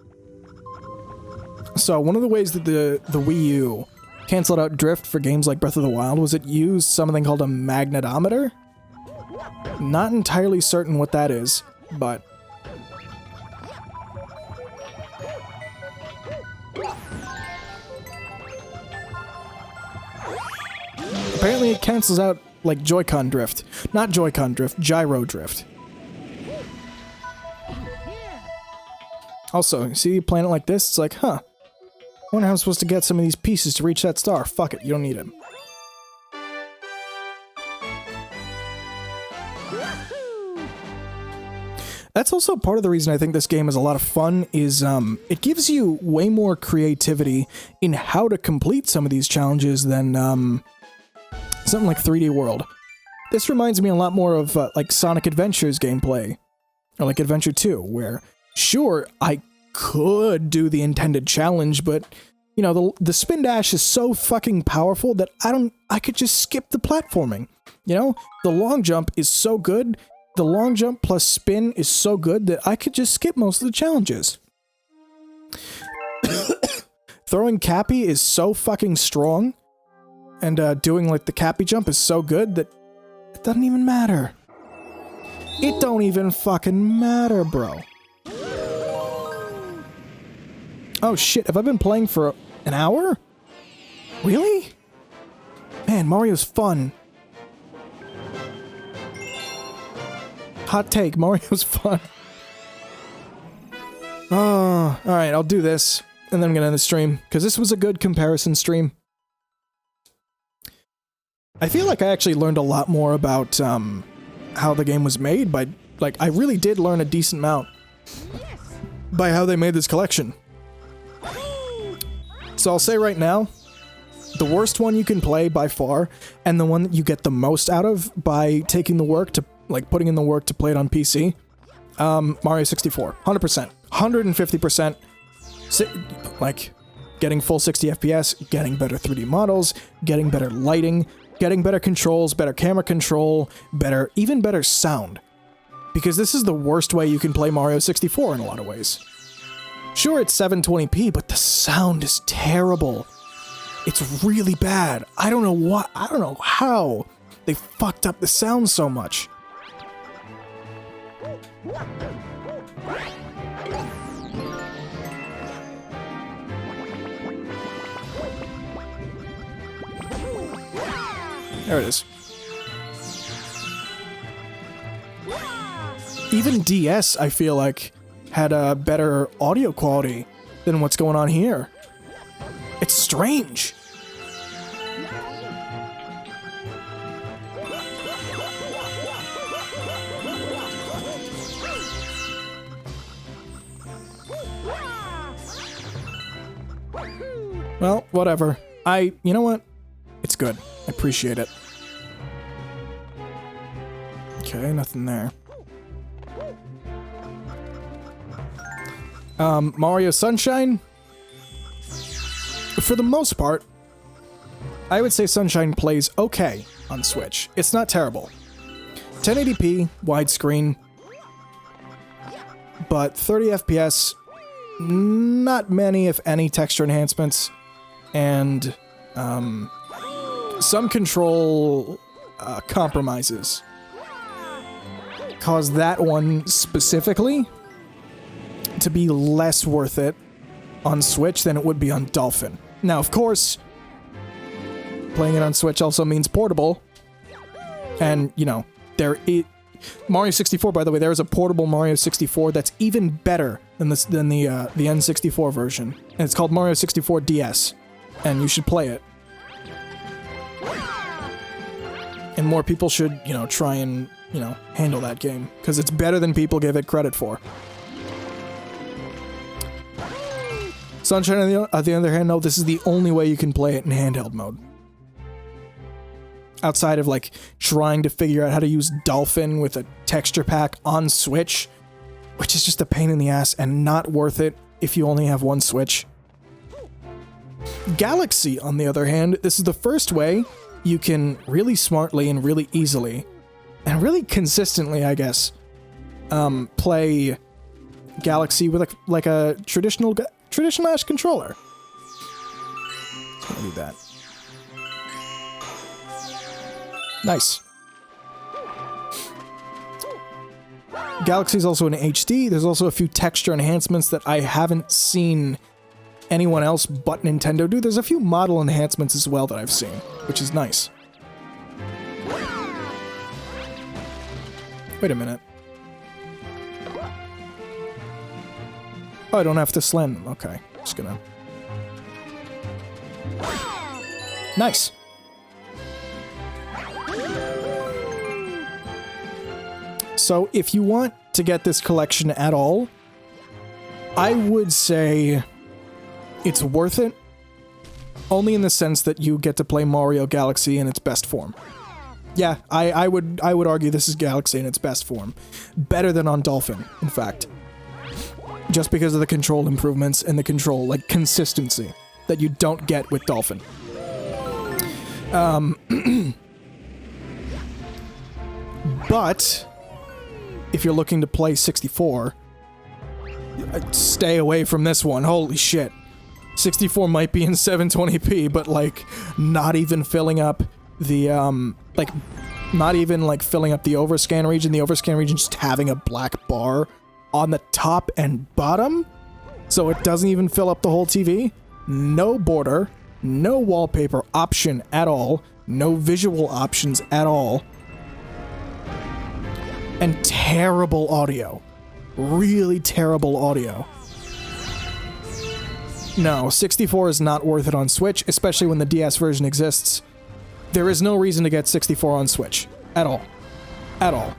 So one of the ways that the Wii U canceled out drift for games like Breath of the Wild was it used something called a magnetometer. Not entirely certain what that is, but apparently it cancels out like Joy-Con drift. Not Joy-Con drift, gyro drift. Also, you see a planet like this? It's like, huh. I wonder how I'm supposed to get some of these pieces to reach that star. Fuck it, you don't need them. That's also part of the reason I think this game is a lot of fun, is it gives you way more creativity in how to complete some of these challenges than something like 3D World. This reminds me a lot more of like Sonic Adventure's gameplay, or like Adventure 2, where sure, I could do the intended challenge, but, you know, the spin dash is so fucking powerful that I could just skip the platforming. You know? The long jump is so good, the long jump plus spin is so good that I could just skip most of the challenges. Throwing Cappy is so fucking strong, and doing, like, the Cappy jump is so good that it doesn't even matter. It don't even fucking matter, bro. Oh shit, have I been playing for an hour? Really? Man, Mario's fun. Hot take, Mario's fun. Oh, alright, I'll do this, and then I'm gonna end the stream, because this was a good comparison stream. I feel like I actually learned a lot more about how the game was made by, like, I really did learn a decent amount by how they made this collection. So I'll say right now, the worst one you can play by far, and the one that you get the most out of by taking the work to, like, putting in the work to play it on PC, Mario 64. 100%. 150%. Like, getting full 60 FPS, getting better 3D models, getting better lighting, getting better controls, better camera control, even better sound. Because this is the worst way you can play Mario 64 in a lot of ways. Sure, it's 720p, but the sound is terrible. It's really bad. I don't know how they fucked up the sound so much. There it is. Even DS, I feel like, had a better audio quality than what's going on here. It's strange. Well, whatever. You know what? It's good. I appreciate it. Okay, nothing there. Mario Sunshine, for the most part, I would say Sunshine plays okay on Switch. It's not terrible. 1080p, widescreen, but 30 FPS, not many, if any, texture enhancements, and some control compromises. Cause that one specifically to be less worth it on Switch than it would be on Dolphin. Now, of course, playing it on Switch also means portable, and, you know, Mario 64, by the way, there is a portable Mario 64 that's even better than the N64 version, and it's called Mario 64 DS, and you should play it. And more people should, you know, try and, you know, handle that game, because it's better than people give it credit for. Sunshine, on the other hand, no, this is the only way you can play it in handheld mode. Outside of, like, trying to figure out how to use Dolphin with a texture pack on Switch, which is just a pain in the ass and not worth it if you only have one Switch. Galaxy, on the other hand, this is the first way you can really smartly and really easily, and really consistently, I guess, play Galaxy with a traditional-ass controller. So let me do that. Nice. Galaxy is also in HD. There's also a few texture enhancements that I haven't seen anyone else but Nintendo do. There's a few model enhancements as well that I've seen, which is nice. Wait a minute. Oh, I don't have to slam them. Okay, just gonna... Nice. So, if you want to get this collection at all, I would say it's worth it, only in the sense that you get to play Mario Galaxy in its best form. Yeah, I would argue this is Galaxy in its best form. Better than on Dolphin, in fact. Just because of the control improvements and the control, like, consistency that you don't get with Dolphin. But if you're looking to play 64, stay away from this one. Holy shit. 64 might be in 720p, but, like, not even filling up the, not even, like, filling up the overscan region. The overscan region just having a black bar on the top and bottom, so it doesn't even fill up the whole TV. No border, no wallpaper option at all, no visual options at all, and terrible audio. Really terrible audio. No, 64 is not worth it on Switch, especially when the DS version exists. There is no reason to get 64 on Switch. At all. At all.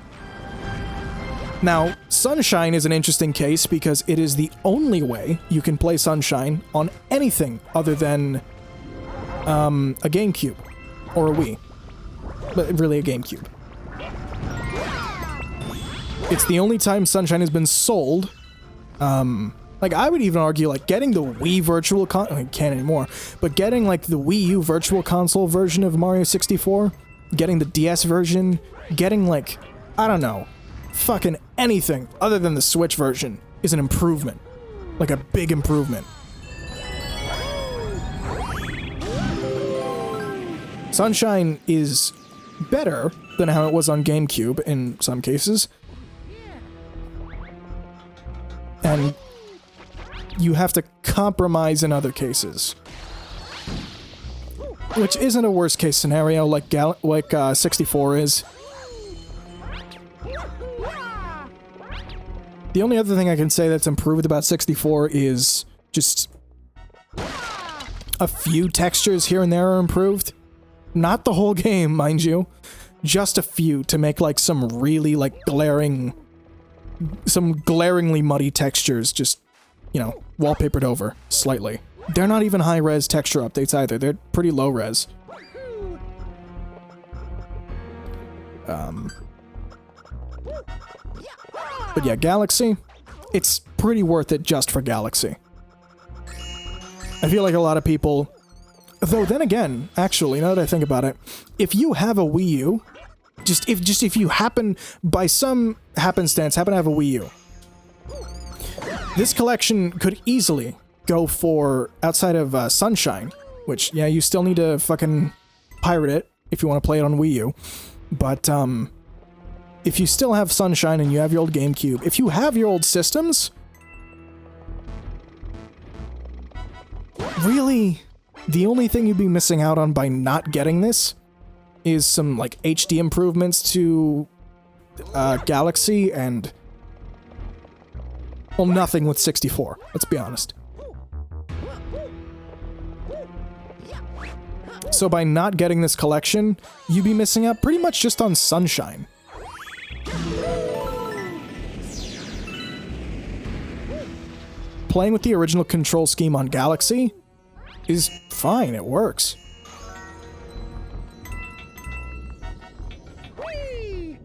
Now, Sunshine is an interesting case because it is the only way you can play Sunshine on anything other than a GameCube or a Wii. But really a GameCube. It's the only time Sunshine has been sold. Like, I would even argue, like, getting the Wii Virtual Console... I can't anymore. But getting, like, the Wii U Virtual Console version of Mario 64, getting the DS version, getting, like, I don't know, fucking anything other than the Switch version is an improvement. Like, a big improvement. Sunshine is better than how it was on GameCube in some cases. And you have to compromise in other cases. Which isn't a worst case scenario like 64 is. The only other thing I can say that's improved about 64 is just a few textures here and there are improved. Not the whole game, mind you. Just a few to make, like, some really, like, glaringly muddy textures just, you know, wallpapered over slightly. They're not even high-res texture updates either. They're pretty low-res. But yeah, Galaxy, it's pretty worth it just for Galaxy. I feel like a lot of people... Though then again, actually, now that I think about it, if you have a Wii U, if you happen, by some happenstance, happen to have a Wii U, this collection could easily go for, outside of Sunshine, which, yeah, you still need to fucking pirate it if you want to play it on Wii U, but, if you still have Sunshine and you have your old GameCube, if you have your old systems, really, the only thing you'd be missing out on by not getting this is some, like, HD improvements to Galaxy and, well, nothing with 64, let's be honest. So by not getting this collection, you'd be missing out pretty much just on Sunshine. Playing with the original control scheme on Galaxy is fine, it works.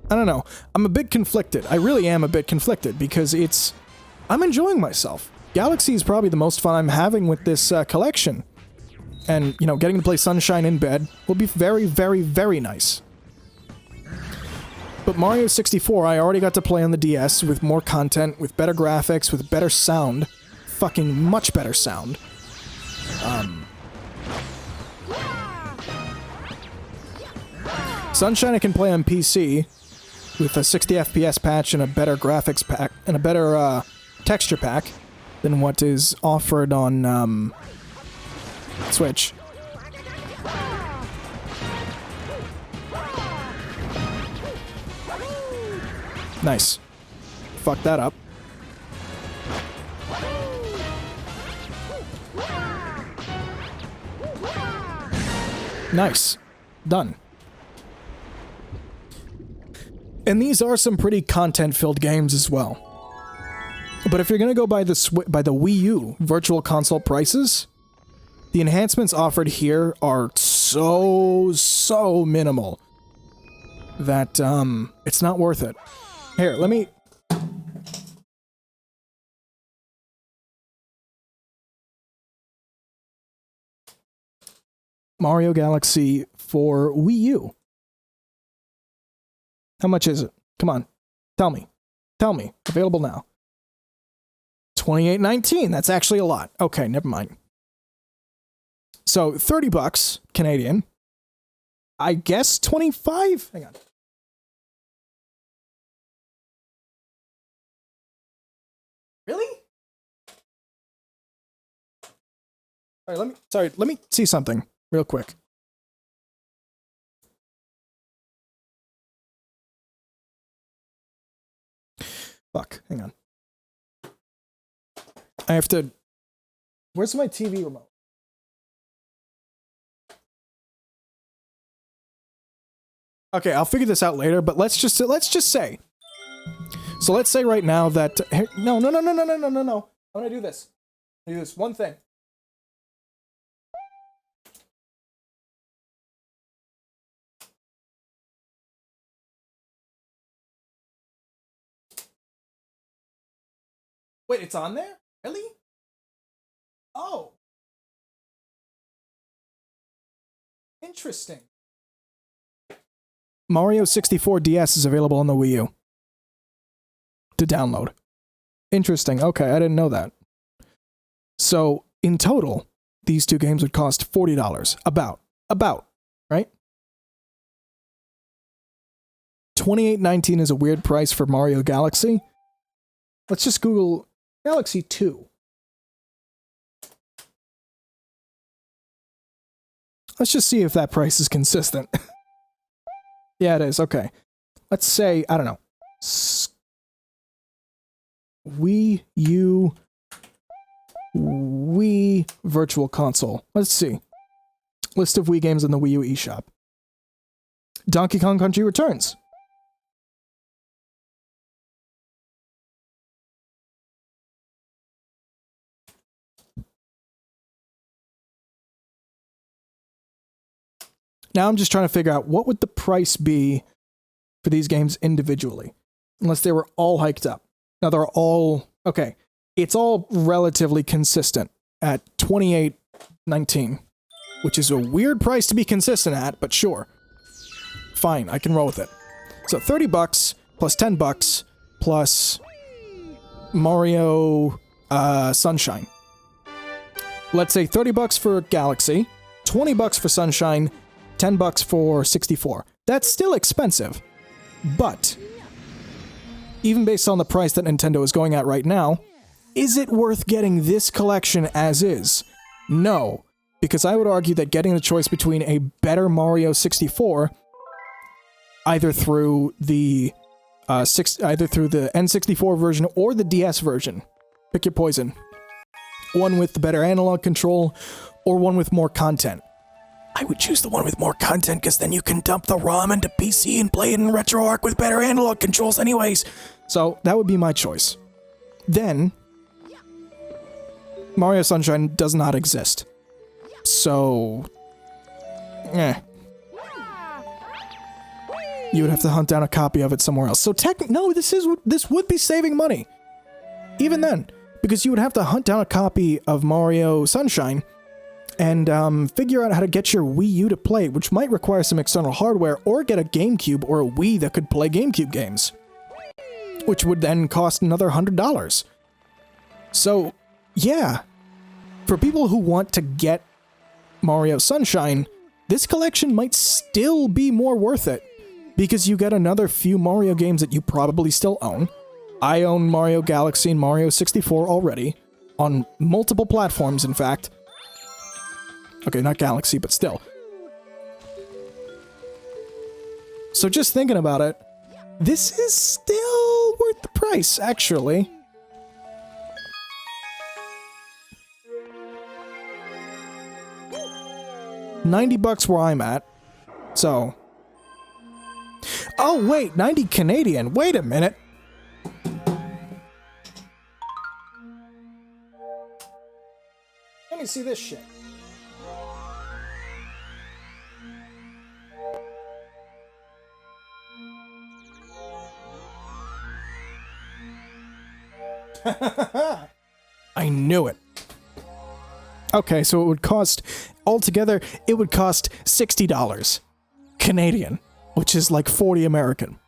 I don't know, I'm a bit conflicted. I really am a bit conflicted because I'm enjoying myself. Galaxy is probably the most fun I'm having with this collection. And, you know, getting to play Sunshine in bed will be very, very, very nice. But Mario 64, I already got to play on the DS with more content, with better graphics, with better sound. Fucking much better sound. Sunshine I can play on PC with a 60 FPS patch and a better graphics pack, and a better texture pack than what is offered on Switch. Nice. Fuck that up. Nice. Done. And these are some pretty content-filled games as well. But if you're gonna go by the Wii U Virtual Console prices, the enhancements offered here are so minimal that it's not worth it. Here, let me... Mario Galaxy for Wii U. How much is it? Come on. Tell me. Tell me. Available now. $28.19. That's actually a lot. Okay, never mind. So, $30 Canadian. I guess 25? Hang on. Really? Let me see something real quick. Fuck, hang on. I have to... Where's my TV remote? Okay, I'll figure this out later, but let's just say. So let's say right now that... No. I'm gonna do this. I'm gonna do this one thing. Wait, it's on there? Really? Oh. Interesting. Mario 64 DS is available on the Wii U to download. Interesting. Okay, I didn't know that. So, in total, these two games would cost $40. About, right? $28.19 is a weird price for Mario Galaxy. Let's just Google Galaxy 2. Let's just see if that price is consistent. Yeah, it is. Okay. Let's say, I don't know. Wii U Wii Virtual Console. Let's see. List of Wii games in the Wii U eShop. Donkey Kong Country Returns. Now I'm just trying to figure out what would the price be for these games individually, unless they were all hiked up. Now they're all Okay, it's all relatively consistent at $28.19, which is a weird price to be consistent at, but sure. Fine, I can roll with it. So $30 plus $10 plus Mario Sunshine. Let's say $30 for Galaxy, $20 for Sunshine, $10 for 64. That's still expensive, but even based on the price that Nintendo is going at right now, is it worth getting this collection as is? No, because I would argue that getting the choice between a better Mario 64, either through the N64 version or the DS version, pick your poison. One with the better analog control, or one with more content. I would choose the one with more content, because then you can dump the ROM into PC and play it in RetroArch with better analog controls anyways. So, that would be my choice. Then, Mario Sunshine does not exist. So, you would have to hunt down a copy of it somewhere else. So no, this would be saving money. Even then, because you would have to hunt down a copy of Mario Sunshine and figure out how to get your Wii U to play, which might require some external hardware, or get a GameCube or a Wii that could play GameCube games, which would then cost another $100. So, yeah, for people who want to get Mario Sunshine, this collection might still be more worth it, because you get another few Mario games that you probably still own. I own Mario Galaxy and Mario 64 already, on multiple platforms, in fact. Okay, not Galaxy, but still. So just thinking about it, this is still worth the price, actually. $90 where I'm at, so... Oh, wait, 90 Canadian. Wait a minute. Let me see this shit. I knew it. Okay, so it would cost, altogether, it would cost $60 Canadian, which is like 40 American.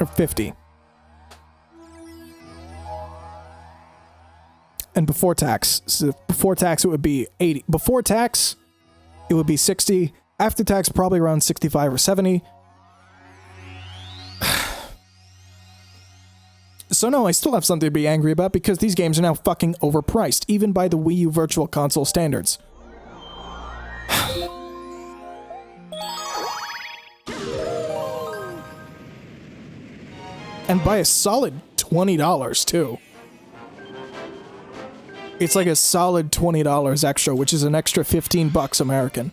Or 50. And before tax, it would be 80. Before tax, it would be 60. After tax, probably around 65 or 70. So no, I still have something to be angry about, because these games are now fucking overpriced, even by the Wii U Virtual Console standards. And by a solid $20, too. It's like a solid $20 extra, which is an extra $15 American.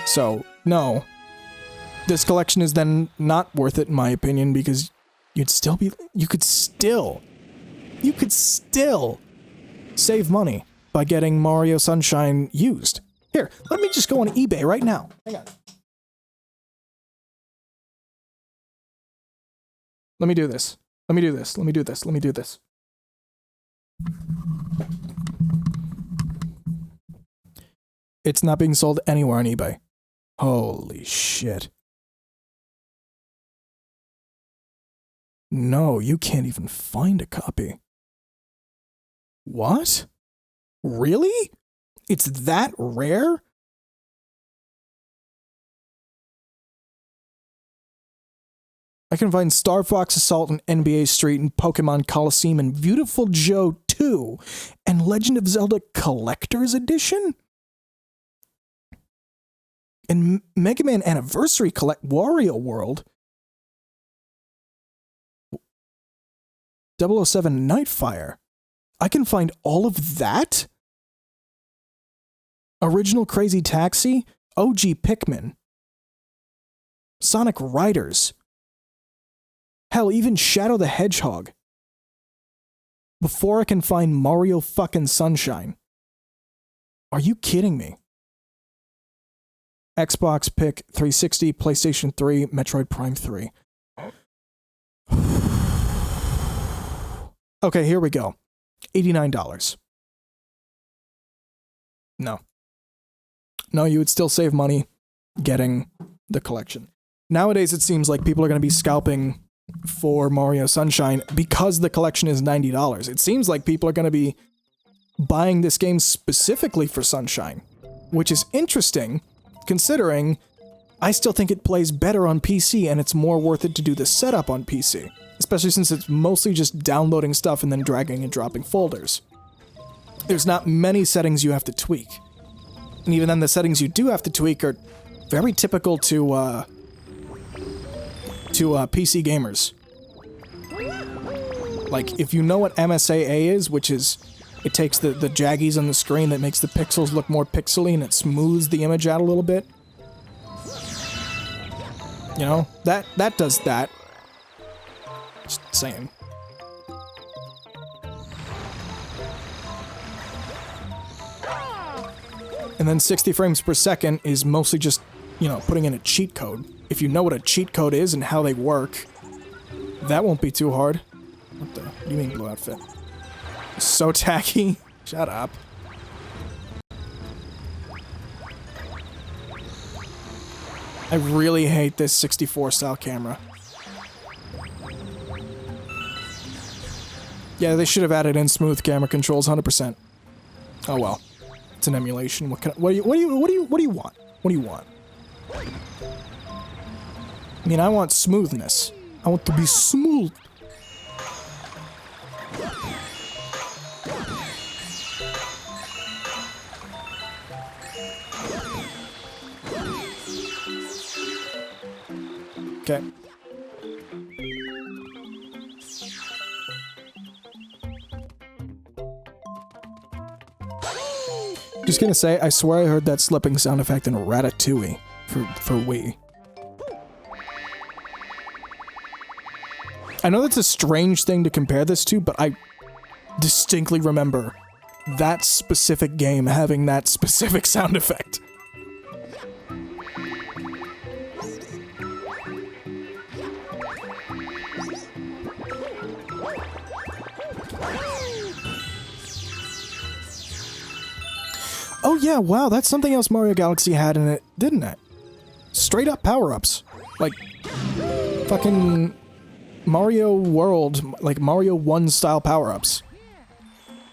So, no. This collection is then not worth it, in my opinion, because you could still save money by getting Mario Sunshine used. Here, let me just go on eBay right now. Hang on. Let me do this. It's not being sold anywhere on eBay. Holy shit. No, you can't even find a copy. What? Really? It's that rare? I can find Star Fox Assault and NBA Street and Pokemon Coliseum and Beautiful Joe 2 and Legend of Zelda Collector's Edition? And Mega Man Anniversary Wario World? 007 Nightfire. I can find all of that? Original Crazy Taxi? OG Pikmin? Sonic Riders? Hell, even Shadow the Hedgehog. Before I can find Mario fucking Sunshine. Are you kidding me? Xbox pick 360, PlayStation 3, Metroid Prime 3. Okay, here we go. $89. No. No, you would still save money getting the collection. Nowadays, it seems like people are going to be scalping for Mario Sunshine because the collection is $90. It seems like people are going to be buying this game specifically for Sunshine, which is interesting, considering I still think it plays better on PC and it's more worth it to do the setup on PC, especially since it's mostly just downloading stuff and then dragging and dropping folders. There's not many settings you have to tweak. And even then, the settings you do have to tweak are very typical to PC gamers. Like, if you know what MSAA is, which is, it takes the jaggies on the screen that makes the pixels look more pixely and it smooths the image out a little bit. You know, that does that. Just saying. And then 60 frames per second is mostly just, you know, putting in a cheat code. If you know what a cheat code is and how they work, that won't be too hard. What do you mean blue outfit? So tacky. Shut up. I really hate this 64 style camera. Yeah, they should have added in smooth camera controls 100%. Oh well. It's an emulation. What do you want? What do you want? I mean, I want smoothness. I want to be smooth. Okay. Just gonna say, I swear I heard that slipping sound effect in Ratatouille for Wii. I know that's a strange thing to compare this to, but I distinctly remember that specific game having that specific sound effect. Oh yeah, wow, that's something else Mario Galaxy had in it, didn't it? Straight up power-ups. Like, fucking Mario World, like Mario 1 style power-ups.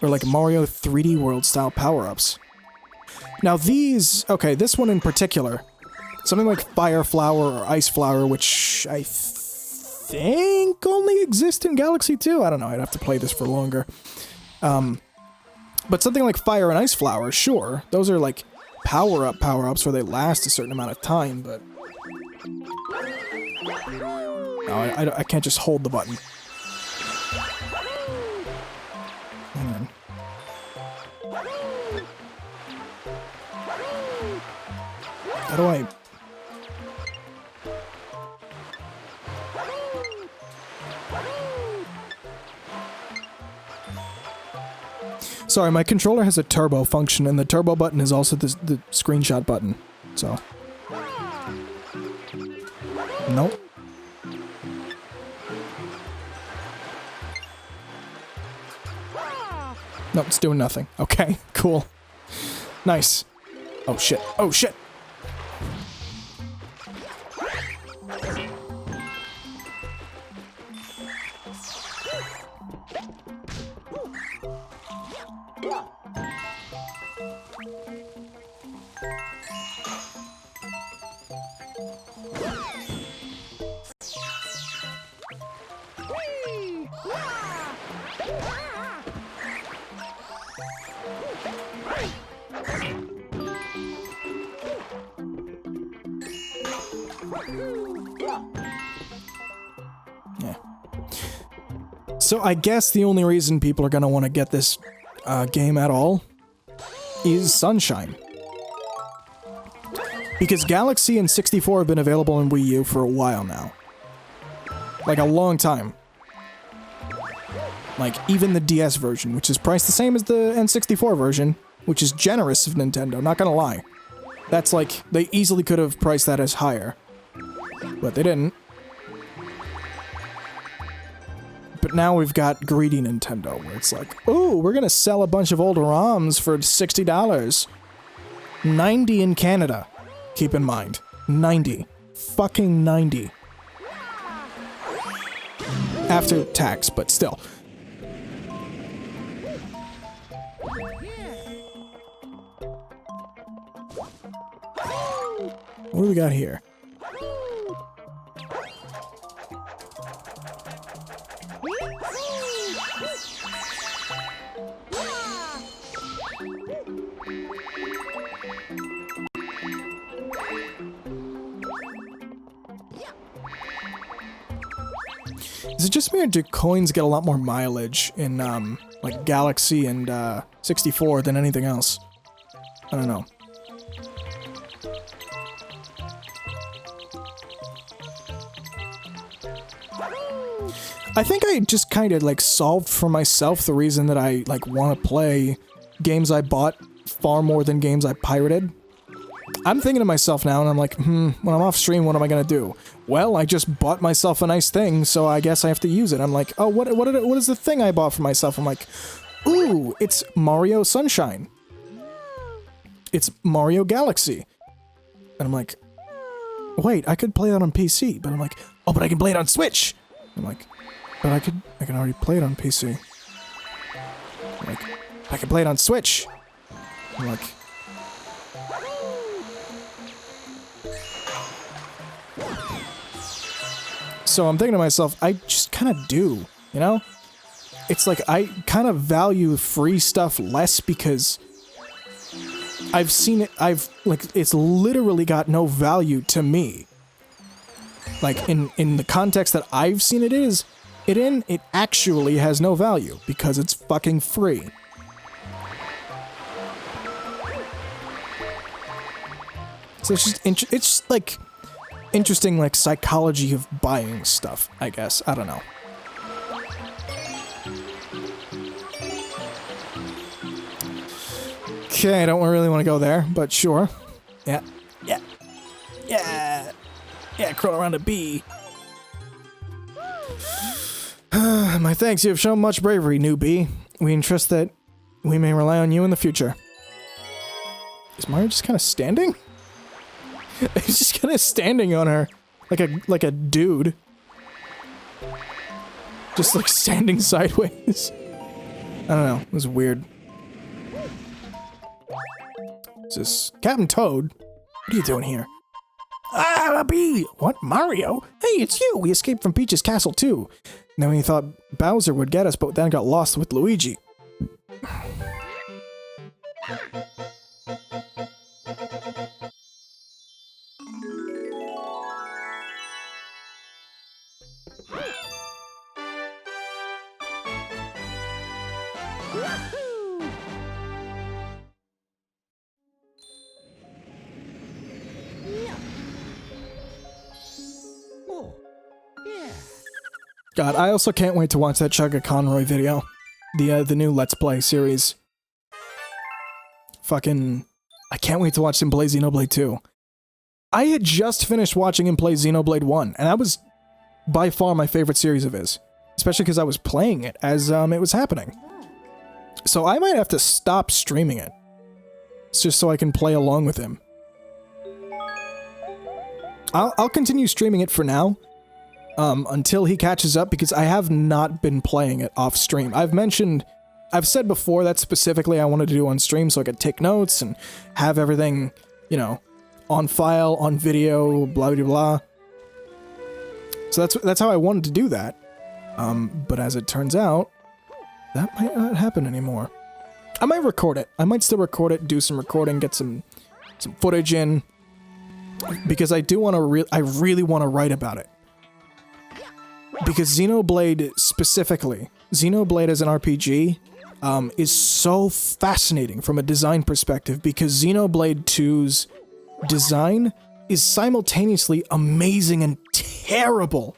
Or like Mario 3D World style power-ups. Now these, okay, this one in particular, something like Fire Flower or Ice Flower, which I think only exist in Galaxy 2? I don't know, I'd have to play this for longer. But something like Fire and Ice Flower, sure, those are like power-ups where they last a certain amount of time, but... No, I can't just hold the button. Hang on. How do I... Sorry, my controller has a turbo function, and the turbo button is also the screenshot button, so... Nope. Nope, it's doing nothing. Okay, cool. Nice. Oh shit, oh shit! Yeah. So I guess the only reason people are gonna want to get this game at all is Sunshine. Because Galaxy and 64 have been available on Wii U for a while now. Like a long time. Like even the DS version, which is priced the same as the N64 version, which is generous of Nintendo, not gonna lie. That's like, they easily could have priced that as higher. But they didn't. But now we've got greedy Nintendo, where it's like, oh, we're gonna sell a bunch of old ROMs for $60. 90 in Canada. Keep in mind. 90. Fucking 90. After tax, but still. What do we got here? Is it just me or do coins get a lot more mileage in, like Galaxy and, 64 than anything else? I don't know. I think I just kind of, like, solved for myself the reason that I, like, want to play games I bought far more than games I pirated. I'm thinking to myself now, and I'm like, when I'm off stream, what am I gonna do? Well, I just bought myself a nice thing, so I guess I have to use it. I'm like, oh, what is the thing I bought for myself? I'm like, ooh, it's Mario Sunshine. It's Mario Galaxy. And I'm like, wait, I could play that on PC. But I'm like, oh, but I can play it on Switch. I'm like, but I can already play it on PC. I'm like, I can play it on Switch. I'm like, so I'm thinking to myself, I just kind of do, you know? It's like I kind of value free stuff less because I've seen it, it's literally got no value to me. Like, in the context that I've seen it actually has no value because it's fucking free. So it's just like interesting, like, psychology of buying stuff, I guess. I don't know. Okay, I don't really want to go there, but sure. Yeah. Crawl around a bee. My thanks, you have shown much bravery, new bee. We entrust that we may rely on you in the future. Is Mario just kind of standing? He's just kind of standing on her, like a dude. Just like standing sideways. I don't know, it was weird. Is this Captain Toad? What are you doing here? Ah, a bee! What, Mario? Hey, it's you! We escaped from Peach's castle too. Then we thought Bowser would get us, but then got lost with Luigi. God, I also can't wait to watch that Chugga Conroy video. The new Let's Play series. Fucking... I can't wait to watch him play Xenoblade 2. I had just finished watching him play Xenoblade 1, and that was by far my favorite series of his. Especially because I was playing it as it was happening. So I might have to stop streaming it. It's just so I can play along with him. I'll continue streaming it for now. Until he catches up, because I have not been playing it off stream. I've said before that specifically I wanted to do on stream so I could take notes and have everything, you know, on file, on video, blah blah blah. So that's how I wanted to do that. But as it turns out, that might not happen anymore. I might record it. I might still record it, do some recording, get some footage in, because I do want to. I really want to write about it. Because Xenoblade specifically, Xenoblade as an RPG, is so fascinating from a design perspective because Xenoblade 2's design is simultaneously amazing and terrible.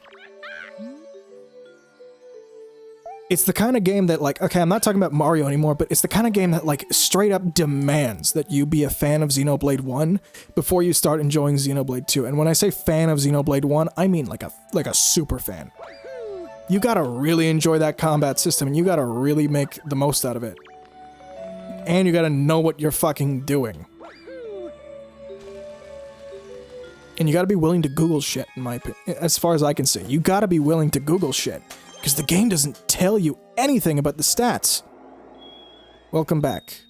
It's the kind of game that, like, okay, I'm not talking about Mario anymore, but it's the kind of game that, like, straight up demands that you be a fan of Xenoblade 1 before you start enjoying Xenoblade 2. And when I say fan of Xenoblade 1, I mean like a super fan. You gotta really enjoy that combat system, and you gotta really make the most out of it. And you gotta know what you're fucking doing. And you gotta be willing to Google shit, in my opinion, as far as I can see. You gotta be willing to Google shit, because the game doesn't tell you anything about the stats. Welcome back.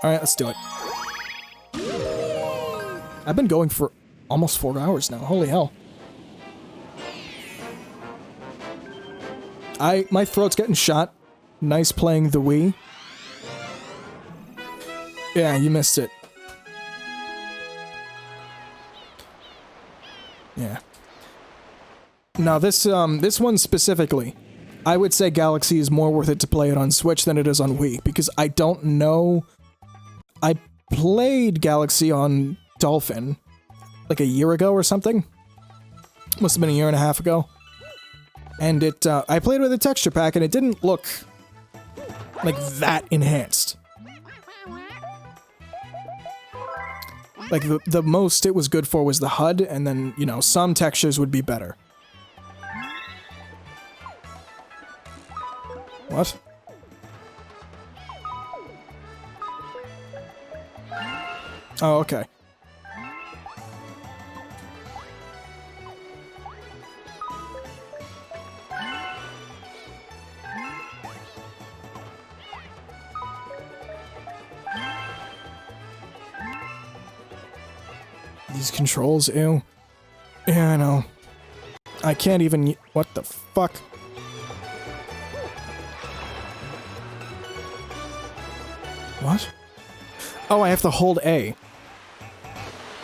Alright, let's do it. I've been going for almost 4 hours now. Holy hell. My throat's getting shot. Nice playing the Wii. Yeah, you missed it. Yeah. Now this one specifically, I would say Galaxy is more worth it to play it on Switch than it is on Wii, because I don't know... I played Galaxy on Dolphin like a year ago or something. Must have been a year and a half ago. And I played with a texture pack and it didn't look like that enhanced. Like the most it was good for was the HUD, and then, you know, some textures would be better. What? Oh, okay. These controls, ew. Yeah, I know. I can't even... What the fuck? What? Oh, I have to hold A.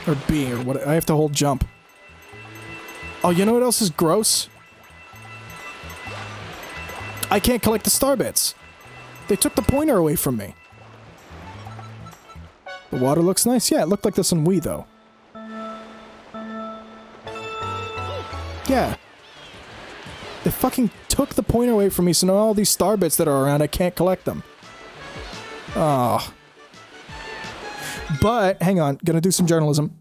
Or B, or what? I have to hold jump. Oh, you know what else is gross? I can't collect the star bits. They took the pointer away from me. The water looks nice. Yeah, it looked like this on Wii, though. Yeah. They fucking took the pointer away from me, so now all these star bits that are around, I can't collect them. Oh. But, hang on, gonna do some journalism.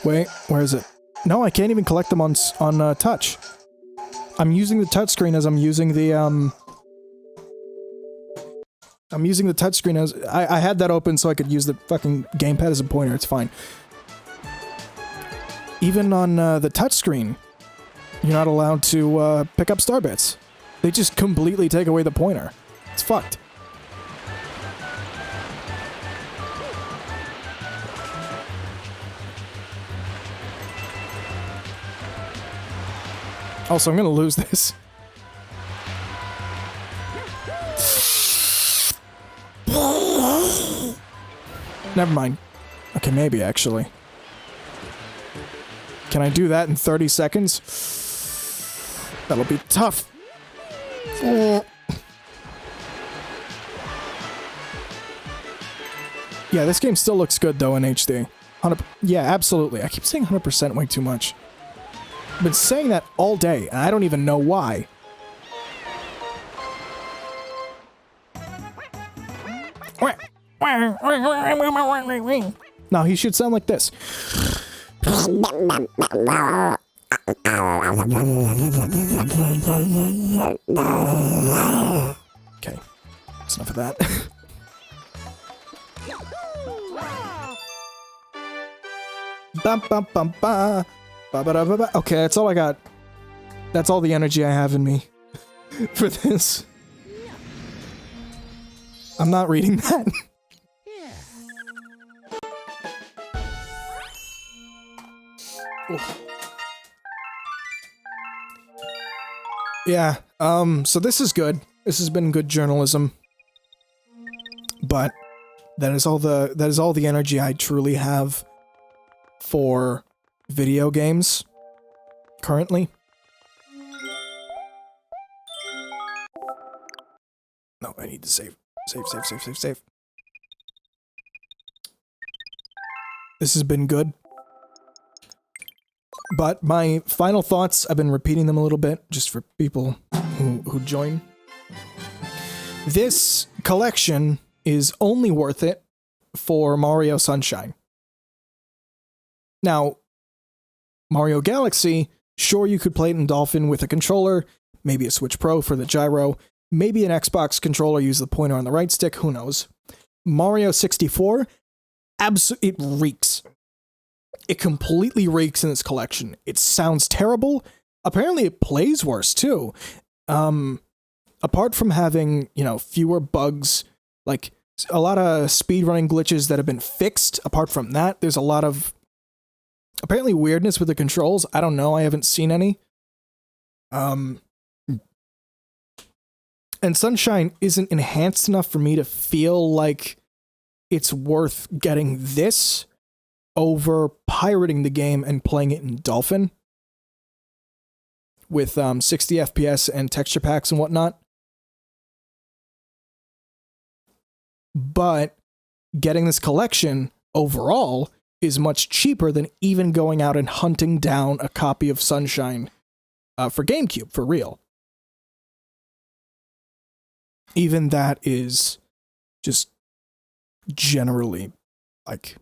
Wait, where is it? No, I can't even collect them on touch. I'm using the touchscreen as I'm using the, I'm using the touchscreen as... I had that open so I could use the fucking gamepad as a pointer, it's fine. Even on the touchscreen, you're not allowed to pick up star bits. They just completely take away the pointer. It's fucked. Also, I'm gonna lose this. Never mind. Okay, maybe, actually. Can I do that in 30 seconds? That'll be tough. Yeah, this game still looks good, though, in HD. Yeah, absolutely. I keep saying 100% way too much. I've been saying that all day, and I don't even know why. Now, he should sound like this. Okay, that's enough of that. Bum, bum, bum, ba. Ba, ba, da, ba, ba. Okay, that's all I got. That's all the energy I have in me for this. I'm not reading that. Yeah, so this is good. This has been good journalism. But that is all the energy I truly have for video games currently. No, I need to save. Save. This has been good. But my final thoughts, I've been repeating them a little bit just for people who join. This collection is only worth it for Mario Sunshine. Now, Mario Galaxy, sure, you could play it in Dolphin with a controller, maybe a Switch Pro for the gyro, maybe an Xbox controller, use the pointer on the right stick, who knows. Mario 64, it reeks. It completely reeks in this collection. It sounds terrible. Apparently it plays worse too. Apart from having, fewer bugs, like a lot of speedrunning glitches that have been fixed, apart from that, there's a lot of apparently weirdness with the controls. I don't know. I haven't seen any. And Sunshine isn't enhanced enough for me to feel like it's worth getting this over pirating the game and playing it in Dolphin with 60 FPS and texture packs and whatnot. But getting this collection overall is much cheaper than even going out and hunting down a copy of Sunshine for GameCube, for real. Even that is just generally, like,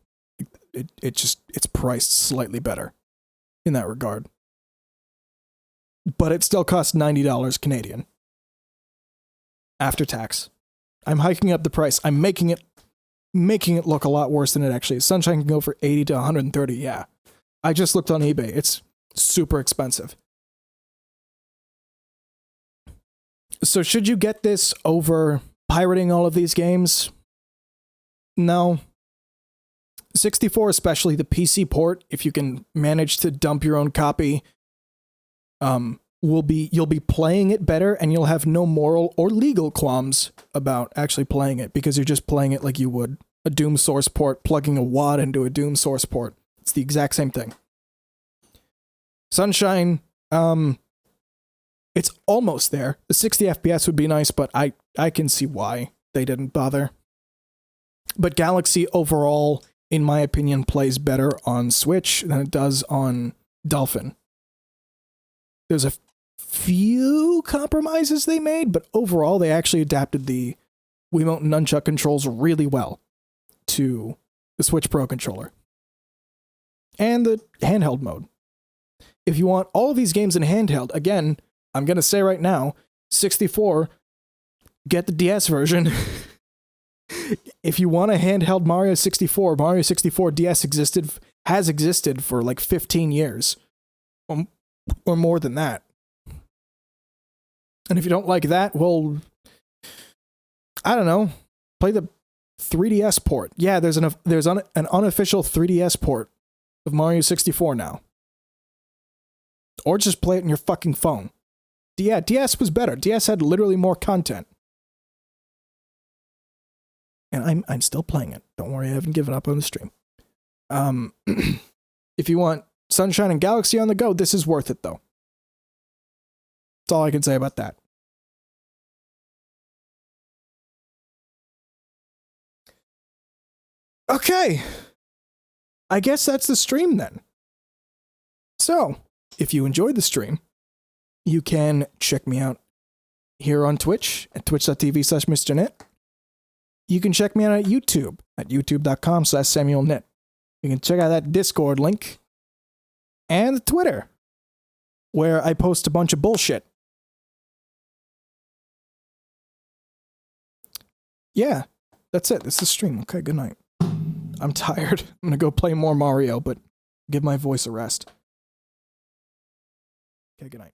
it's priced slightly better in that regard. But it still costs $90 Canadian. After tax. I'm hiking up the price. I'm making it look a lot worse than it actually is. Sunshine can go for 80 to 130, yeah. I just looked on eBay. It's super expensive. So should you get this over pirating all of these games? No. 64, especially the PC port, if you can manage to dump your own copy, you'll be playing it better, and you'll have no moral or legal qualms about actually playing it, because you're just playing it like you would a Doom source port, plugging a WAD into a Doom source port. It's the exact same thing. Sunshine, it's almost there. The 60 FPS would be nice, but I can see why they didn't bother. But Galaxy overall, in my opinion, plays better on Switch than it does on Dolphin. There's a few compromises they made, but overall they actually adapted the Wiimote and Nunchuck controls really well to the Switch Pro controller. And the handheld mode. If you want all of these games in handheld, again, I'm going to say right now, 64, get the DS version. If you want a handheld Mario 64 DS has existed for like 15 years. Or more than that. And if you don't like that, well, I don't know. Play the 3DS port. Yeah, there's an unofficial 3DS port of Mario 64 now. Or just play it on your fucking phone. Yeah, DS was better. DS had literally more content. And I'm still playing it. Don't worry, I haven't given up on the stream. If you want Sunshine and Galaxy on the go, this is worth it, though. That's all I can say about that. Okay. I guess that's the stream then. So, if you enjoyed the stream, you can check me out here on Twitch at twitch.tv/MrKnytt. You can check me out at YouTube at youtube.com/SamuelKnytt. You can check out that Discord link and Twitter, where I post a bunch of bullshit. Yeah, that's it. This is the stream. Okay, good night. I'm tired. I'm going to go play more Mario, but give my voice a rest. Okay, good night.